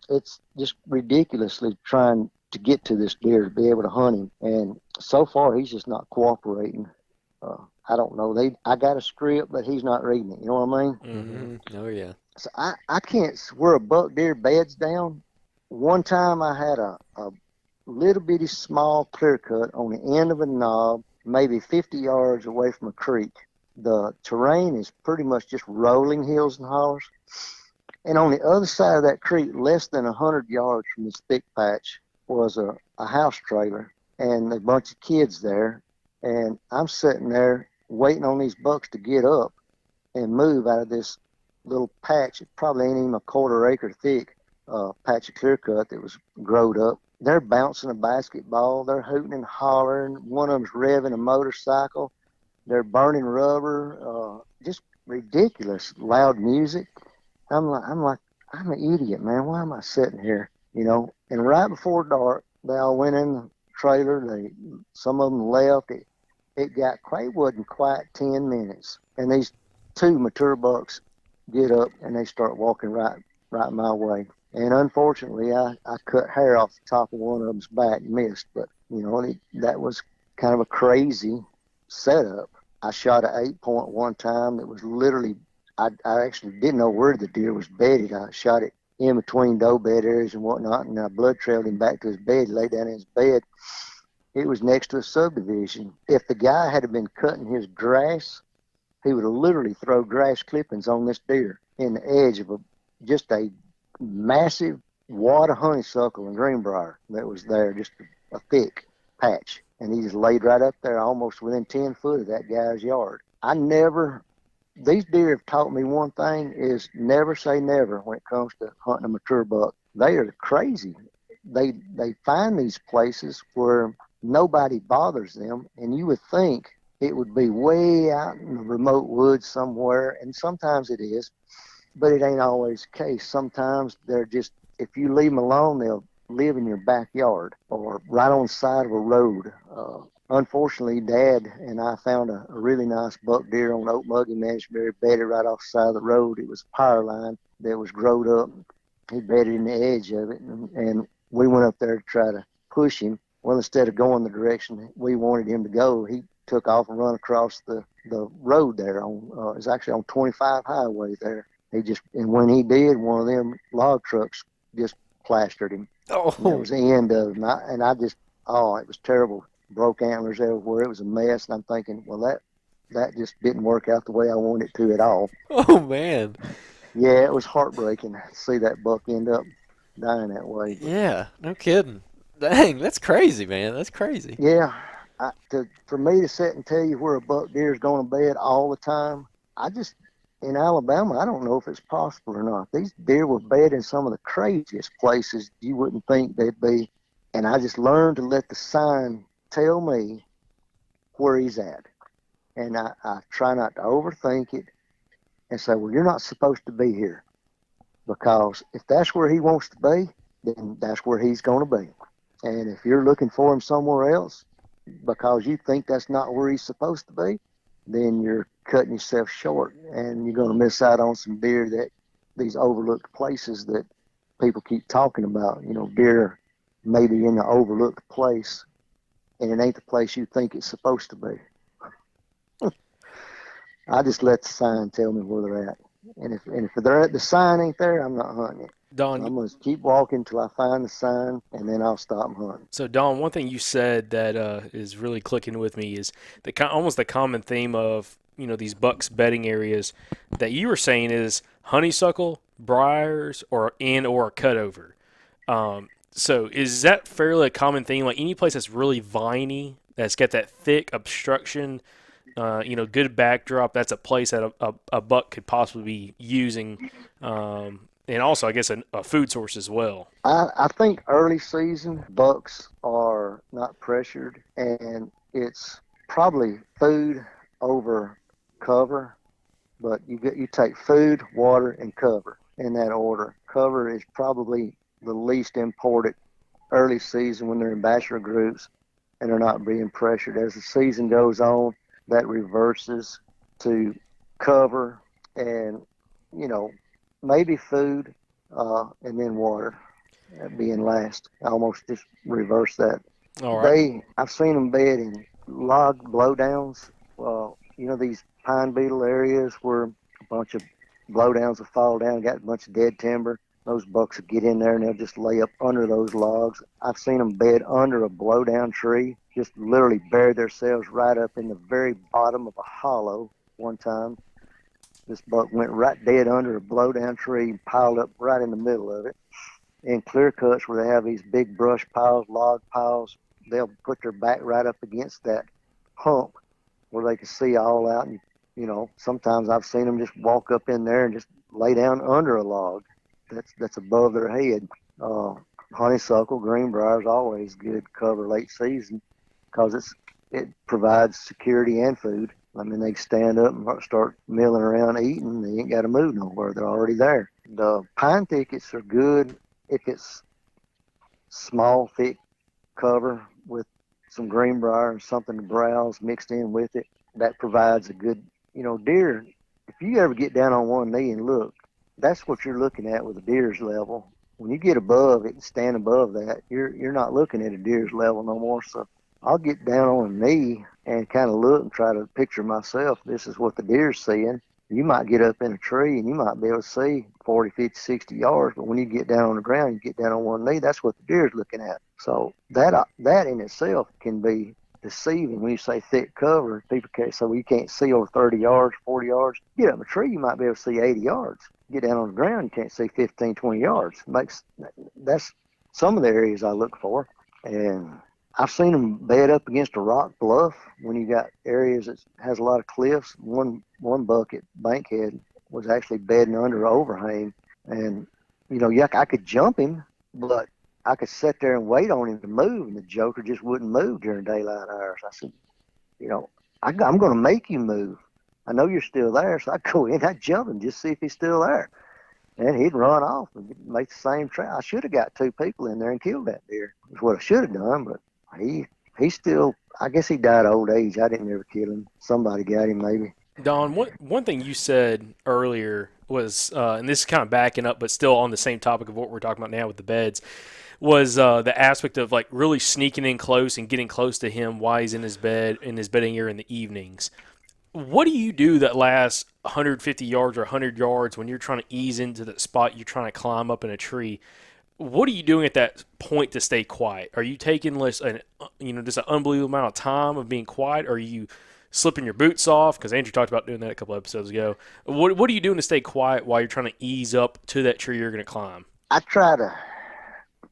it's just ridiculously trying to get to this deer to be able to hunt him. And so far, he's just not cooperating. I don't know. I got a script, but he's not reading it. You know what I mean? Mm-hmm. Oh, yeah. So I can't, where a buck deer beds down. One time I had a little bitty small clear cut on the end of a knob, maybe 50 yards away from a creek. The terrain is pretty much just rolling hills and hollers. And on the other side of that creek, less than 100 yards from this thick patch, was a house trailer and a bunch of kids there. And I'm sitting there waiting on these bucks to get up and move out of this little patch. It probably ain't even a quarter acre thick patch of clear cut that was growed up. They're bouncing a basketball. They're hooting and hollering. One of them's revving a motorcycle. They're burning rubber. Just ridiculous loud music. I'm an idiot, man. Why am I sitting here? And right before dark, they all went in the trailer. Some of them left. It wasn't quite 10 minutes. And these two mature bucks get up and they start walking right my way. And unfortunately, I cut hair off the top of one of them's back and missed. But, that was kind of a crazy setup. I shot an 8-point one time that was literally, I actually didn't know where the deer was bedded. I shot it in between doe bed areas and whatnot, and I blood trailed him back to his bed, laid down in his bed. It was next to a subdivision. If the guy had been cutting his grass, he would have literally thrown grass clippings on this deer in the edge of just a massive wad of honeysuckle and greenbrier that was there, just a thick patch. And he just laid right up there almost within 10 foot of that guy's yard. These deer have taught me one thing is never say never when it comes to hunting a mature buck. They are crazy. They find these places where nobody bothers them, and you would think it would be way out in the remote woods somewhere, and sometimes it is, but it ain't always the case. Sometimes they're just, if you leave them alone, they'll live in your backyard or right on the side of a road. Unfortunately, Dad and I found a really nice buck deer on Oak Muggy Manchbury, bedded right off the side of the road. It was a power line that was growed up. He bedded in the edge of it, and we went up there to try to push him. Well, instead of going the direction we wanted him to go, he took off and run across the road there. It was actually on 25 highway there. And when he did, one of them log trucks just plastered him. Oh, And that was the end of him. It was terrible. Broke antlers everywhere. It was a mess. And I'm thinking, well, that just didn't work out the way I wanted it to at all. oh man. Yeah, it was heartbreaking to see that buck end up dying that way. But Yeah, no kidding. Dang, that's crazy, man. That's crazy. yeah, for me to sit and tell you where a buck deer is going to bed all the time, in Alabama, I don't know if it's possible or not. These deer will bed in some of the craziest places you wouldn't think they'd be. And I just learned to let the sign tell me where he's at. And I try not to overthink it and say, well, you're not supposed to be here. Because if that's where he wants to be, then that's where he's going to be. And if you're looking for him somewhere else because you think that's not where he's supposed to be, then you're cutting yourself short, and you're going to miss out on some deer that these overlooked places that people keep talking about. Deer maybe in the overlooked place, and it ain't the place you think it's supposed to be. I just let the sign tell me where they're at. And if the sign ain't there, I'm not hunting it. Don, I'm going to keep walking until I find the sign, and then I'll stop hunting. so Don, one thing you said that is really clicking with me is almost the common theme of these bucks bedding areas that you were saying is honeysuckle, briars, or cutover. So is that fairly a common thing? Like any place that's really viney, that's got that thick obstruction, good backdrop, that's a place that a buck could possibly be using. And also, I guess, a food source as well. I think early season bucks are not pressured, and it's probably food over cover. But you take food, water, and cover in that order. Cover is probably the least important early season when they're in bachelor groups and they're not being pressured. As the season goes on, that reverses to cover and maybe food, and then water being last. I almost just reverse that. All right. I've seen them bed in log blowdowns. These pine beetle areas where a bunch of blowdowns will fall down, got a bunch of dead timber. Those bucks will get in there and they'll just lay up under those logs. I've seen them bed under a blowdown tree, just literally bury themselves right up in the very bottom of a hollow one time. This buck went right dead under a blowdown tree and piled up right in the middle of it. In clear cuts where they have these big brush piles, log piles, they'll put their back right up against that hump where they can see all out. And, sometimes I've seen them just walk up in there and just lay down under a log that's above their head. Honeysuckle, greenbrier is always good cover late season because it provides security and food. I mean, they stand up and start milling around eating. They ain't got to move nowhere. They're already there. The pine thickets are good if it's small, thick cover with some greenbrier and something to browse mixed in with it. That provides a good, deer. If you ever get down on one knee and look, that's what you're looking at with a deer's level. When you get above it and stand above that, you're not looking at a deer's level no more. So I'll get down on a knee and kind of look and try to picture myself. This is what the deer's seeing. You might get up in a tree and you might be able to see 40, 50, 60 yards, but when you get down on the ground, you get down on one knee, that's what the deer's looking at. So that in itself can be deceiving when you say thick cover. People can't say, well, you can't see over 30 yards, 40 yards. Get up in a tree, you might be able to see 80 yards. Get down on the ground, you can't see 15, 20 yards. That's some of the areas I look for. And I've seen them bed up against a rock bluff when you got areas that has a lot of cliffs. One buck at Bankhead was actually bedding under an overhang. And, I could jump him, but I could sit there and wait on him to move, and the joker just wouldn't move during daylight hours. I said, I'm going to make you move. I know you're still there, so I go in, I jump and just see if he's still there. And he'd run off and make the same track. I should have got 2 people in there and killed that deer. That's what I should have done, but he still, I guess he died of old age. I didn't ever kill him. Somebody got him maybe. Don, one thing you said earlier was, and this is kind of backing up, but still on the same topic of what we're talking about now with the beds, was the aspect of like really sneaking in close and getting close to him while he's in his bed, in his bedding area in the evenings. What do you do that lasts 150 yards or 100 yards when you're trying to ease into the spot you're trying to climb up in a tree? What are you doing at that point to stay quiet? Are you taking just an unbelievable amount of time of being quiet? Are you slipping your boots off? Because Andrew talked about doing that a couple episodes ago. What are you doing to stay quiet while you're trying to ease up to that tree you're going to climb? I try to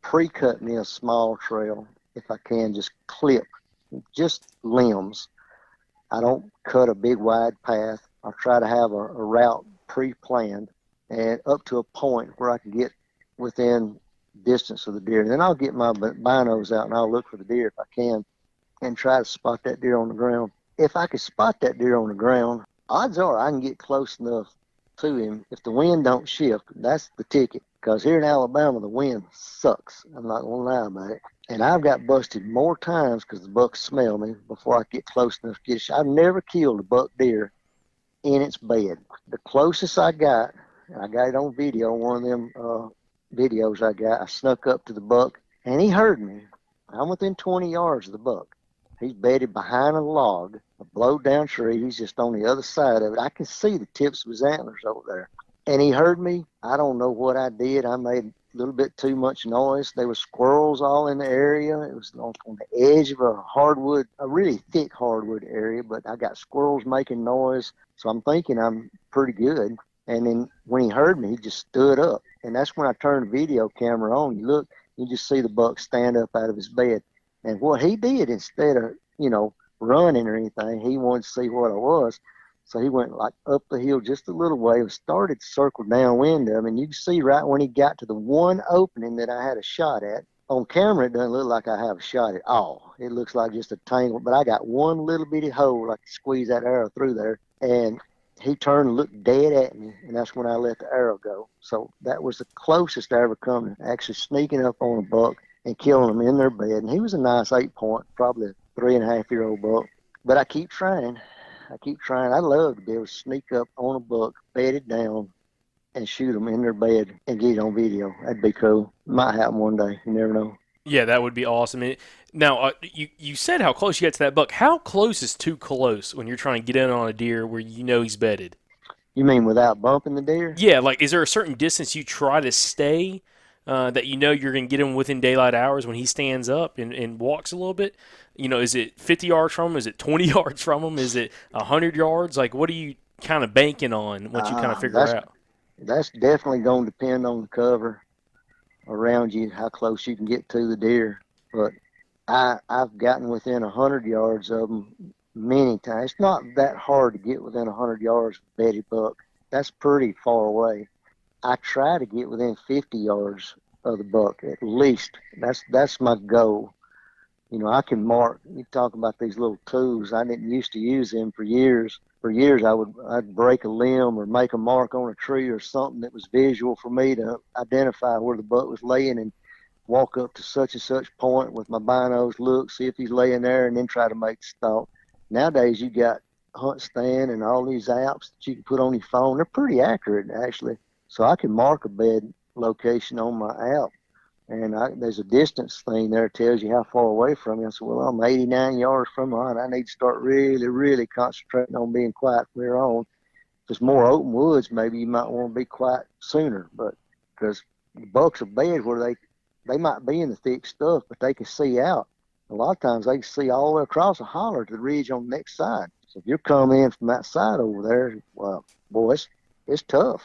pre-cut me a small trail if I can, just clip, just limbs. I don't cut a big wide path. I try to have a route pre-planned and up to a point where I can get within distance of the deer. And then I'll get my binos out and I'll look for the deer if I can and try to spot that deer on the ground. If I can spot that deer on the ground, odds are I can get close enough to him. If the wind don't shift, that's the ticket. Because here in Alabama, the wind sucks. I'm not going to lie about it. And I've got busted more times because the bucks smell me before I get close enough to get a shot. I've never killed a buck deer in its bed. The closest I got, and I got it on video, one of them videos I snuck up to the buck, and he heard me. I'm within 20 yards of the buck. He's bedded behind a log, a blowed down tree. He's just on the other side of it. I can see the tips of his antlers over there. And he heard me. I don't know what I did. I made a little bit too much noise. There were squirrels all in the area. It was on the edge of a really thick hardwood area, but I got squirrels making noise. So I'm thinking I'm pretty good. And then when he heard me, he just stood up. And that's when I turned the video camera on. You look, you just see the buck stand up out of his bed. And what he did, instead of, running or anything, he wanted to see what I was. So he went like up the hill just a little way and started to circle downwind of him. And you can see right when he got to the one opening that I had a shot at. On camera, it doesn't look like I have a shot at all. It looks like just a tangle. But I got one little bitty hole. I could squeeze that arrow through there. And he turned and looked dead at me. And that's when I let the arrow go. So that was the closest I ever come to actually sneaking up on a buck and killing them in their bed. And he was a nice 8-point, probably a 3.5-year-old buck. But I keep trying. I love to be able to sneak up on a buck, bed it down, and shoot them in their bed and get it on video. That'd be cool. Might happen one day. You never know. Yeah, that would be awesome. Now, you said how close you got to that buck. How close is too close when you're trying to get in on a deer where you know he's bedded? You mean without bumping the deer? Yeah, like is there a certain distance you try to stay that you know you're going to get him within daylight hours when he stands up and walks a little bit? Is it 50 yards from him? Is it 20 yards from him? Is it 100 yards? Like, what are you kind of banking on once you kind of figure out? That's definitely going to depend on the cover around you, how close you can get to the deer. But I've gotten within 100 yards of them many times. It's not that hard to get within 100 yards of a bedded buck. That's pretty far away. I try to get within 50 yards of the buck at least. That's my goal. I can mark. You talk about these little tools. I didn't used to use them for years. For years, I'd break a limb or make a mark on a tree or something that was visual for me to identify where the buck was laying and walk up to such and such point with my binos, look, see if he's laying there, and then try to make the stalk. Nowadays, you got Hunt Stand and all these apps that you can put on your phone. They're pretty accurate, actually. So I can mark a bed location on my app. And there's a distance thing there that tells you how far away from you. I said, well, I'm 89 yards from it. I need to start really, really concentrating on being quiet from here on. If it's more open woods, maybe you might want to be quiet sooner. But because the bucks are bed where they might be in the thick stuff, but they can see out. A lot of times they can see all the way across a holler to the ridge on the next side. So if you're coming in from that side over there, well, boy, it's tough.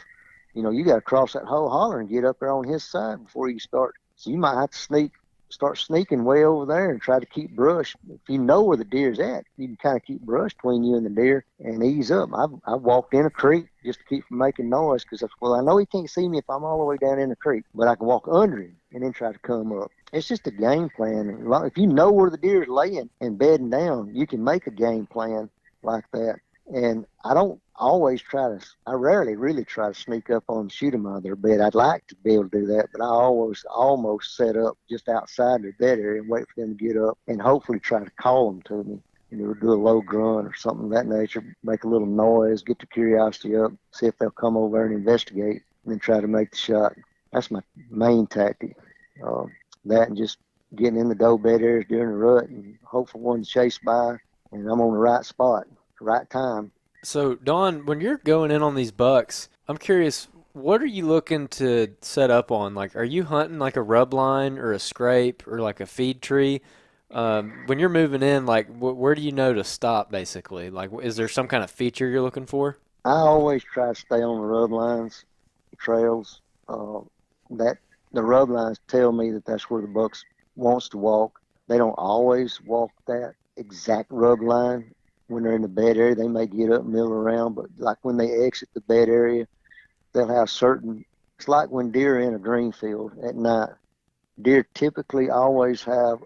You got to cross that whole holler and get up there on his side before you start. So you might have to start sneaking way over there and try to keep brush. If you know where the deer's at, you can kind of keep brush between you and the deer and ease up. I've walked in a creek just to keep from making noise because, I know he can't see me if I'm all the way down in the creek, but I can walk under him and then try to come up. It's just a game plan. If you know where the deer is laying and bedding down, you can make a game plan like that. And I rarely really try to sneak up on and shoot them out of their bed. I'd like to be able to do that, but I always almost set up just outside their bed area and wait for them to get up and hopefully try to call them to me. Do a low grunt or something of that nature, make a little noise, get their curiosity up, see if they'll come over and investigate, and then try to make the shot. That's my main tactic. Um, that and just getting in the doe bed areas during the rut and hope for one to chase by, and I'm on the right spot, right time. So, Don, when you're going in on these bucks, I'm curious, what are you looking to set up on? Like, are you hunting like a rub line or a scrape or like a feed tree? When you're moving in, like, where do you know to stop, basically? Like, is there some kind of feature you're looking for? I always try to stay on the rub lines, trails. That the rub lines tell me that that's where the bucks wants to walk. They don't always walk that exact rub line when they're in the bed area. They may get up and mill around, but like when they exit the bed area, they'll have certain. It's like when deer are in a green field at night. Deer typically always have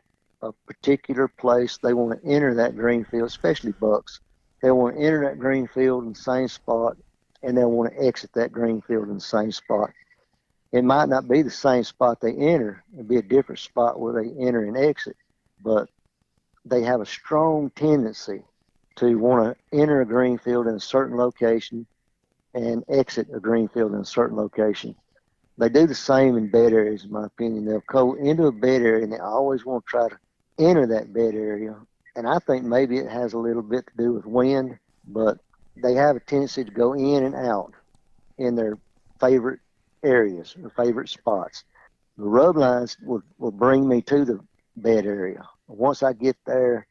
a particular place they want to enter that green field, especially bucks. They want to enter that green field in the same spot, and they'll want to exit that green field in the same spot. It might not be the same spot they enter. It'll be a different spot where they enter and exit, but they have a strong tendency to want to enter a green field in a certain location and exit a green field in a certain location. They do the same in bed areas, in my opinion. They'll go into a bed area and they always want to try to enter that bed area. And I think maybe it has a little bit to do with wind, but they have a tendency to go in and out in their favorite areas or favorite spots. The rub lines will bring me to the bed area. Once I get there,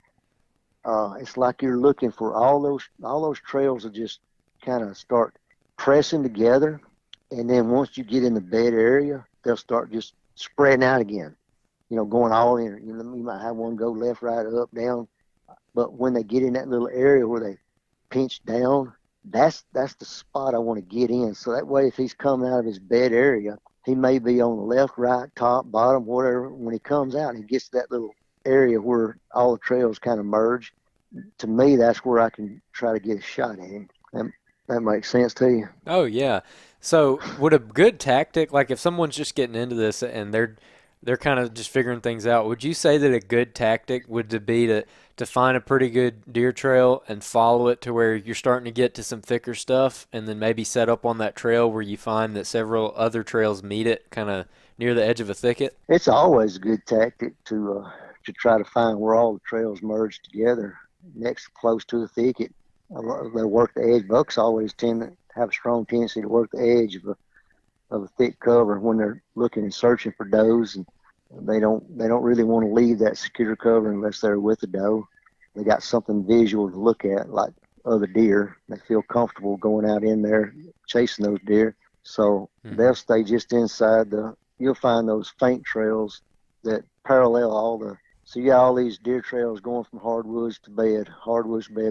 it's like you're looking for all those trails will just kind of start pressing together, and then once you get in the bed area, they'll start just spreading out again. Going all in. You might have one go left, right, up, down, but when they get in that little area where they pinch down, that's the spot I want to get in. So that way, if he's coming out of his bed area, he may be on the left, right, top, bottom, whatever. When he comes out, he gets to that little area where all the trails kind of merge. To me, that's where I can try to get a shot at him. That makes sense to you? Oh yeah. So would a good tactic, like if someone's just getting into this and they're kind of just figuring things out, would you say that a good tactic would be to find a pretty good deer trail and follow it to where you're starting to get to some thicker stuff, and then maybe set up on that trail where you find that several other trails meet it kind of near the edge of a thicket? It's always a good tactic to try to find where all the trails merge together, next close to the thicket. They work the edge. Bucks always tend to have a strong tendency to work the edge of a thick cover when they're looking and searching for does, and they don't really want to leave that secure cover unless they're with a doe. They got something visual to look at, like other deer. They feel comfortable going out in there chasing those deer, so they'll stay just inside the. You'll find those faint trails that parallel all the. So you got all these deer trails going from hardwoods to bed,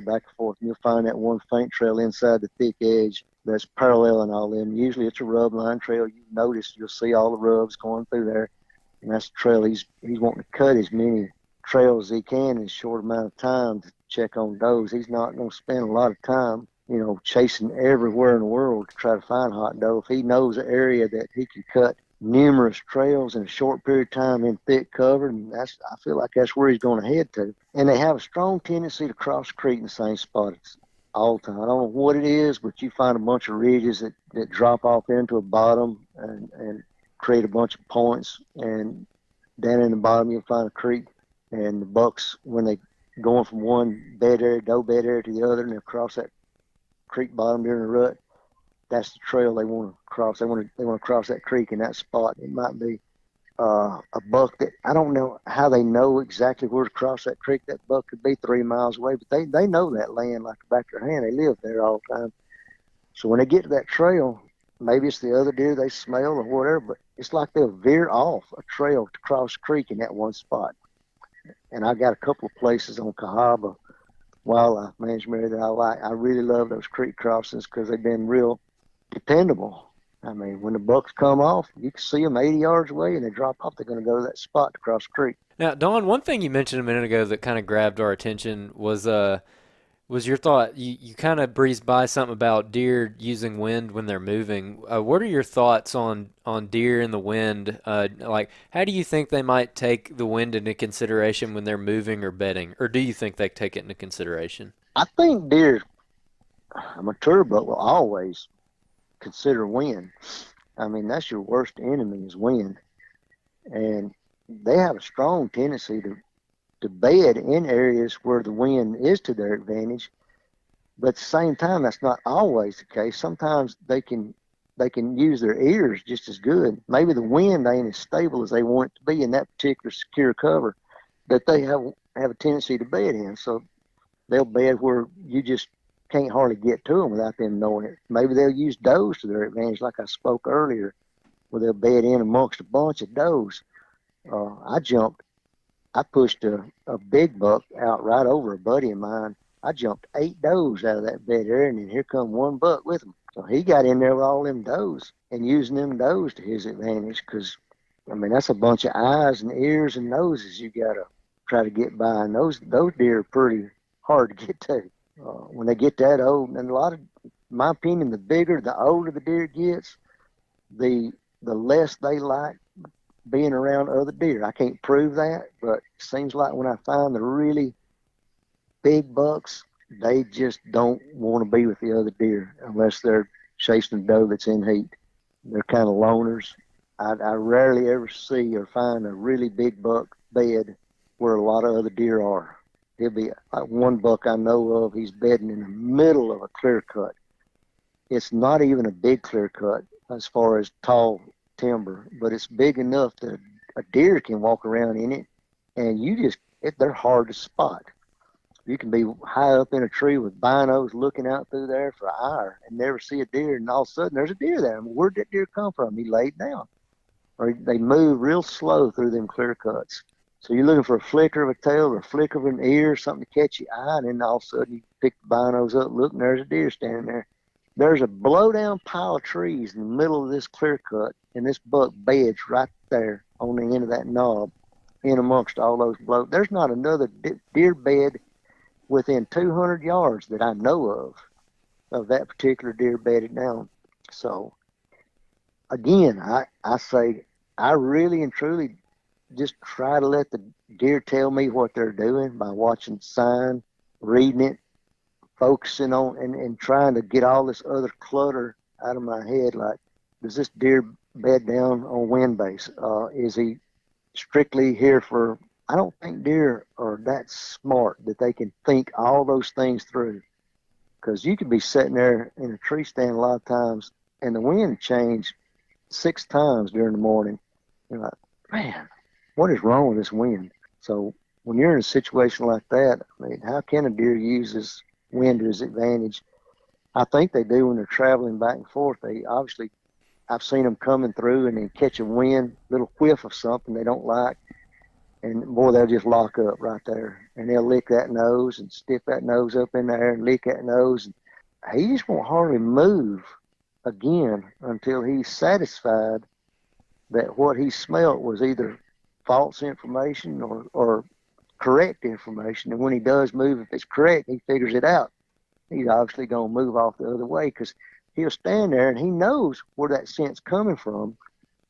back and forth. And you'll find that one faint trail inside the thick edge that's paralleling all them. Usually it's a rub line trail. You notice, you'll see all the rubs going through there. And that's the trail he's wanting to cut as many trails as he can in a short amount of time to check on does. He's not going to spend a lot of time, chasing everywhere in the world to try to find a hot doe. If he knows an area that he can cut numerous trails in a short period of time in thick cover, and I feel like that's where he's going to head to. And they have a strong tendency to cross the creek in the same spot all the time. I don't know what it is, but you find a bunch of ridges that drop off into a bottom and create a bunch of points, and down in the bottom you'll find a creek, and the bucks, when they going from one doe bed area to the other, and they'll cross that creek bottom during the rut, that's the trail they want to cross. They want to cross that creek in that spot. It might be a buck that I don't know how they know exactly where to cross that creek. That buck could be 3 miles away, but they know that land like the back of their hand. They live there all the time. So when they get to that trail, maybe it's the other deer they smell or whatever, but it's like they'll veer off a trail to cross the creek in that one spot. And I got a couple of places on Cahaba Wildlife Management that I like. I really love those creek crossings because they've been real dependable. I mean, when the bucks come off, you can see them 80 yards away, and they drop off. They're going to go to that spot across the creek. Now, Don, one thing you mentioned a minute ago that kind of grabbed our attention was your thought. You kind of breezed by something about deer using wind when they're moving. What are your thoughts on deer and the wind? Like, how do you think they might take the wind into consideration when they're moving or bedding, or do you think they take it into consideration? I think deer, a mature buck will always consider wind. I mean, that's your worst enemy is wind. And they have a strong tendency to bed in areas where the wind is to their advantage. But at the same time, that's not always the case. Sometimes they can use their ears just as good. Maybe the wind ain't as stable as they want it to be in that particular secure cover that they have a tendency to bed in. So they'll bed where you just can't hardly get to them without them knowing it. Maybe they'll use does to their advantage, like I spoke earlier, where they'll bed in amongst a bunch of does. I pushed a big buck out right over a buddy of mine. I jumped 8 does out of that bed area, and then here come one buck with him. So he got in there with all them does and using them does to his advantage because, I mean, that's a bunch of eyes and ears and noses you got to try to get by. And those deer are pretty hard to get to. When they get that old, and in my opinion, the bigger, the older the deer gets, the less they like being around other deer. I can't prove that, but it seems like when I find the really big bucks, they just don't want to be with the other deer unless they're chasing a doe that's in heat. They're kind of loners. I rarely ever see or find a really big buck bed where a lot of other deer are. There'll be like one buck I know of, he's bedding in the middle of a clear cut. It's not even a big clear cut as far as tall timber, but it's big enough that a deer can walk around in it, and they're hard to spot. You can be high up in a tree with binos looking out through there for an hour and never see a deer, and all of a sudden there's a deer there. Where'd that deer come from? He laid down. Or they move real slow through them clear cuts. So you're looking for a flicker of a tail or a flicker of an ear, something to catch your eye, and then all of a sudden you pick the binos up, look, and there's a deer standing there. There's a blow-down pile of trees in the middle of this clear cut, and this buck beds right there on the end of that knob in amongst all those blow. There's not another deer bed within 200 yards that I know of that particular deer bedded down. So, again, I say I really and truly just try to let the deer tell me what they're doing by watching the sign, reading it, focusing on and trying to get all this other clutter out of my head. Like, does this deer bed down on wind base? Is he strictly here for? I don't think deer are that smart that they can think all those things through. Because you could be sitting there in a tree stand a lot of times, and the wind changed 6 times during the morning. You're like, man, what is wrong with this wind? So when you're in a situation like that, I mean, how can a deer use his wind to his advantage? I think they do when they're traveling back and forth. They obviously, I've seen them coming through and then catch a wind, little whiff of something they don't like, and boy, they'll just lock up right there, and they'll lick that nose and stick that nose up in there and lick that nose. And he just won't hardly move again until he's satisfied that what he smelt was either false information or correct information. And when he does move, if it's correct, he figures it out. He's obviously going to move off the other way because he'll stand there and he knows where that scent's coming from.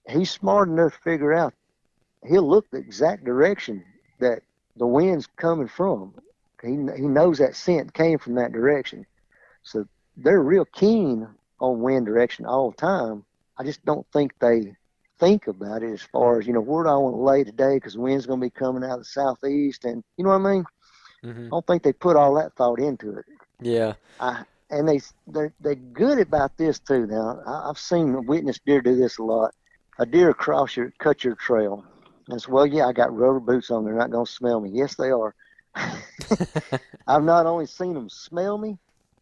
He's smart enough to figure out. He'll look the exact direction that the wind's coming from. He knows that scent came from that direction. So they're real keen on wind direction all the time. I just don't think they think about it as far as, where do I want to lay today because the wind's going to be coming out of the southeast. And you know what I mean? Mm-hmm. I don't think they put all that thought into it. Yeah. And they're good about this too. Now, I've seen witness deer do this a lot. A deer cut your trail. And so, well, yeah, I got rubber boots on. They're not going to smell me. Yes, they are. I've not only seen them smell me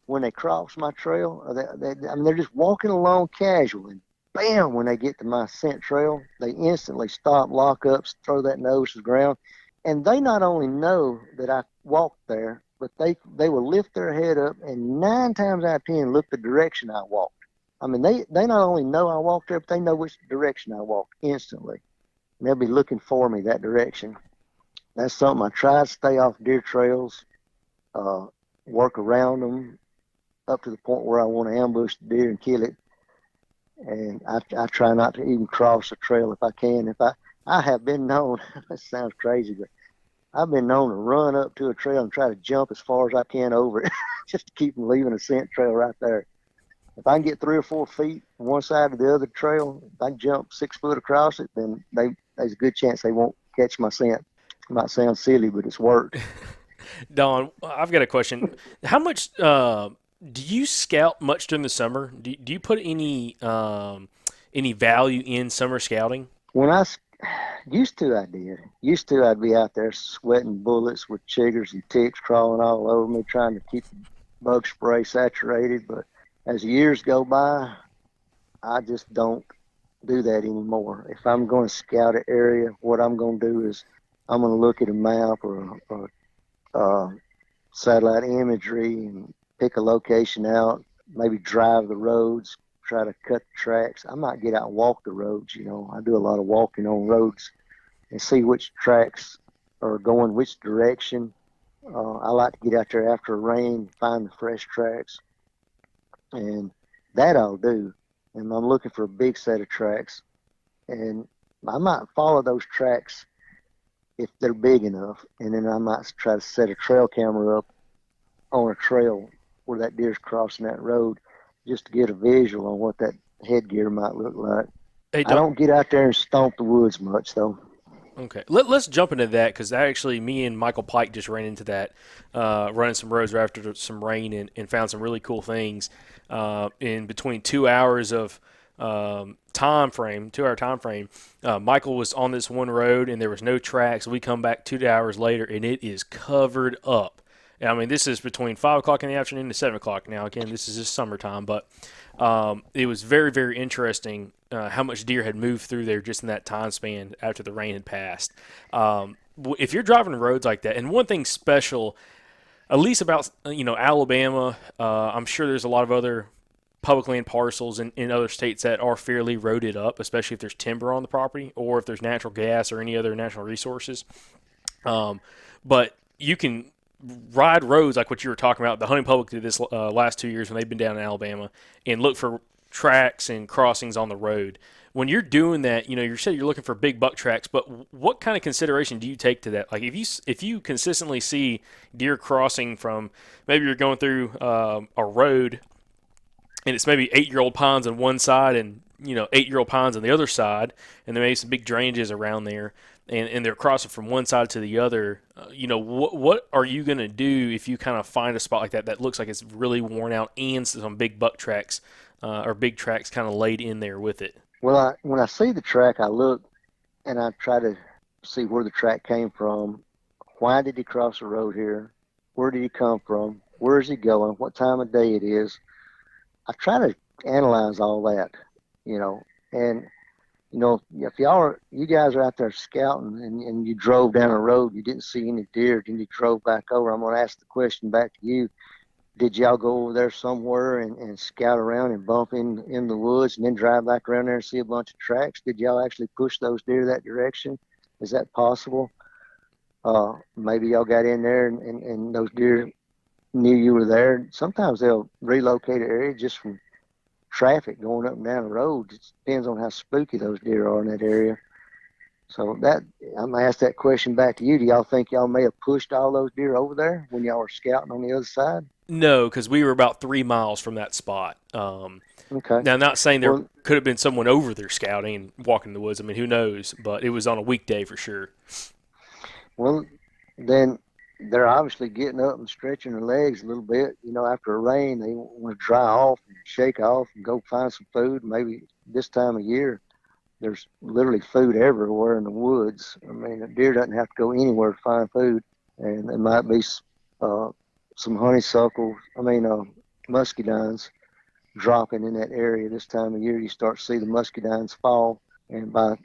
when they cross my trail. They're just walking along casual. And bam, when they get to my scent trail, they instantly stop, lock up, throw that nose to the ground. And they not only know that I walked there, but they will lift their head up and 9 times out of 10 look the direction I walked. I mean, they not only know I walked there, but they know which direction I walked instantly. And they'll be looking for me that direction. That's something I try to stay off deer trails, uh, work around them up to the point where I want to ambush the deer and kill it. And I try not to even cross a trail if I can. I have been known, that sounds crazy, but I've been known to run up to a trail and try to jump as far as I can over it just to keep from leaving a scent trail right there. If I can get 3 or 4 feet from one side to the other trail, if I can jump 6 foot across it, then there's a good chance they won't catch my scent. It might sound silly, but it's worked. Don, I've got a question. How much do you scout much during the summer? Do you put any value in summer scouting? When used to, I did. Used to, I'd be out there sweating bullets with chiggers and ticks crawling all over me, trying to keep the bug spray saturated. But as years go by, I just don't do that anymore. If I'm going to scout an area, what I'm going to do is I'm going to look at a map or satellite imagery and pick a location out, maybe drive the roads, try to cut the tracks. I might get out and walk the roads. I do a lot of walking on roads and see which tracks are going which direction. I like to get out there after a rain, find the fresh tracks, and that I'll do. And I'm looking for a big set of tracks, and I might follow those tracks if they're big enough, and then I might try to set a trail camera up on a trail where that deer's crossing that road just to get a visual on what that headgear might look like. Hey, I don't get out there and stomp the woods much, though. Okay, let's jump into that because actually, me and Michael Pike just ran into that, running some roads right after some rain and found some really cool things in between 2 hours of time frame. 2 hour time frame. Michael was on this one road and there was no tracks. We come back 2 hours later and it is covered up. I mean, this is between 5 o'clock in the afternoon to 7 o'clock. Now, again, this is just summertime, but it was very, very interesting how much deer had moved through there just in that time span after the rain had passed. If you're driving roads like that, and one thing special, at least about Alabama, I'm sure there's a lot of other public land parcels in other states that are fairly roaded up, especially if there's timber on the property or if there's natural gas or any other natural resources. But you can ride roads like what you were talking about. The hunting public did this last 2 years when they've been down in Alabama and look for tracks and crossings on the road. When you're doing that, you said you're looking for big buck tracks, but what kind of consideration do you take to that? Like if you consistently see deer crossing from, maybe you're going through a road and it's maybe 8-year-old pines on one side and 8-year-old pines on the other side, and there may be some big drainages around there, and they're crossing from one side to the other. What are you going to do if you kind of find a spot like that looks like it's really worn out and some big buck tracks or big tracks kind of laid in there with it? Well, when I see the track, I look and I try to see where the track came from. Why did he cross the road here? Where did he come from? Where is he going? What time of day it is? I try to analyze all that, and if you guys are out there scouting and you drove down a road, you didn't see any deer, then you drove back over, I'm going to ask the question back to you. Did y'all go over there somewhere and scout around and bump in the woods and then drive back around there and see a bunch of tracks? Did y'all actually push those deer that direction? Is that possible? Maybe y'all got in there and those deer knew you were there. Sometimes they'll relocate an area just from traffic going up and down the road. It depends on how spooky those deer are in that area. So I'm gonna ask that question back to you. Do y'all think y'all may have pushed all those deer over there when y'all were scouting on the other side? No, because we were about 3 miles from that spot. Okay. Now, not saying there could have been someone over there scouting and walking in the woods. I mean, who knows? But it was on a weekday for sure. Well, then they're obviously getting up and stretching their legs a little bit. After a rain, they want to dry off and shake off and go find some food. Maybe this time of year, there's literally food everywhere in the woods. I mean, a deer doesn't have to go anywhere to find food. And there might be some honeysuckle, muscadines dropping in that area this time of year. You start to see the muscadines fall, and by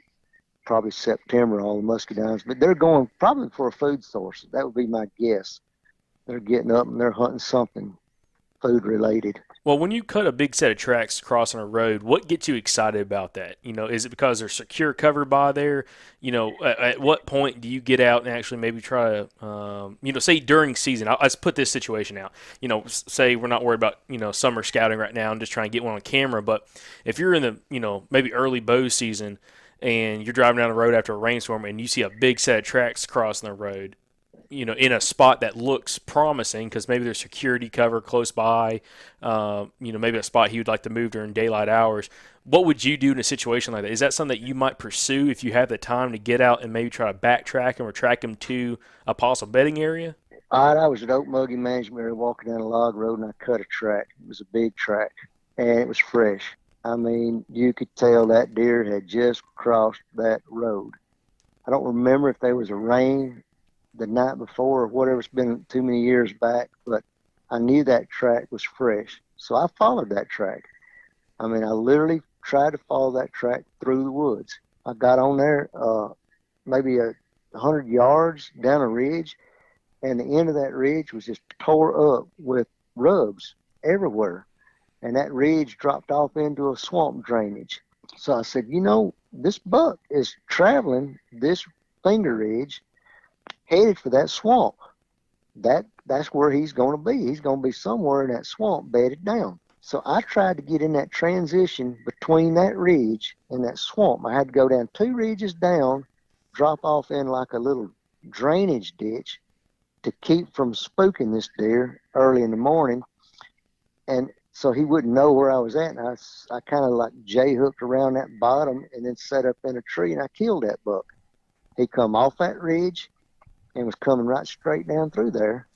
probably September, all the muscadines. But they're going probably for a food source. That would be my guess. They're getting up and they're hunting something food related. Well, when you cut a big set of tracks crossing a road, what gets you excited about that? Is it because they're secure cover by there? At what point do you get out and actually maybe try to, say during season? Let's put this situation out. Say we're not worried about, summer scouting right now and just trying to get one on camera. But if you're in the, maybe early bow season and you're driving down the road after a rainstorm and you see a big set of tracks crossing the road, in a spot that looks promising because maybe there's security cover close by, maybe a spot he would like to move during daylight hours. What would you do in a situation like that? Is that something that you might pursue if you have the time to get out and maybe try to backtrack him or track him to a possible bedding area? All right, I was at Oak Muggy Management area walking down a log road, and I cut a track. It was a big track, and it was fresh. I mean, you could tell that deer had just crossed that road. I don't remember if there was a rain the night before or whatever. It's been too many years back, but I knew that track was fresh. So I followed that track. I mean, I literally tried to follow that track through the woods. I got on there maybe 100 yards down a ridge, and the end of that ridge was just tore up with rubs everywhere. And that ridge dropped off into a swamp drainage. So I said, this buck is traveling this finger ridge headed for that swamp. That's where he's going to be. He's going to be somewhere in that swamp bedded down. So I tried to get in that transition between that ridge and that swamp. I had to go down 2 ridges down, drop off in like a little drainage ditch to keep from spooking this deer early in the morning. And so he wouldn't know where I was at. And I kind of like J-hooked around that bottom and then set up in a tree, and I killed that buck. He come off that ridge and was coming right straight down through there.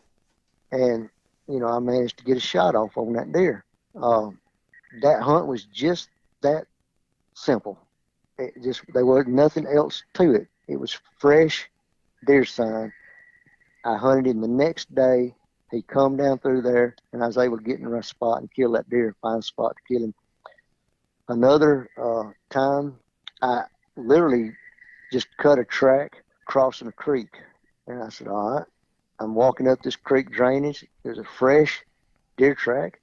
And, I managed to get a shot off on that deer. That hunt was just that simple. There was nothing else to it. It was fresh deer sign. I hunted him the next day. He come down through there, and I was able to get in the right spot and kill that deer, find a spot to kill him. Another time, I literally just cut a track crossing a creek. And I said, all right, I'm walking up this creek drainage. There's a fresh deer track.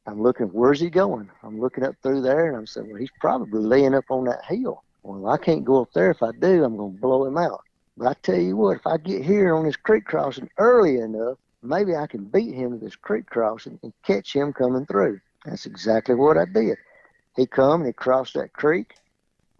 I'm looking, where's he going? I'm looking up through there, and I'm saying, well, he's probably laying up on that hill. Well, I can't go up there. If I do, I'm going to blow him out. But I tell you what, if I get here on this creek crossing early enough, maybe I can beat him to this creek crossing and catch him coming through. That's exactly what I did. He come and he crossed that creek,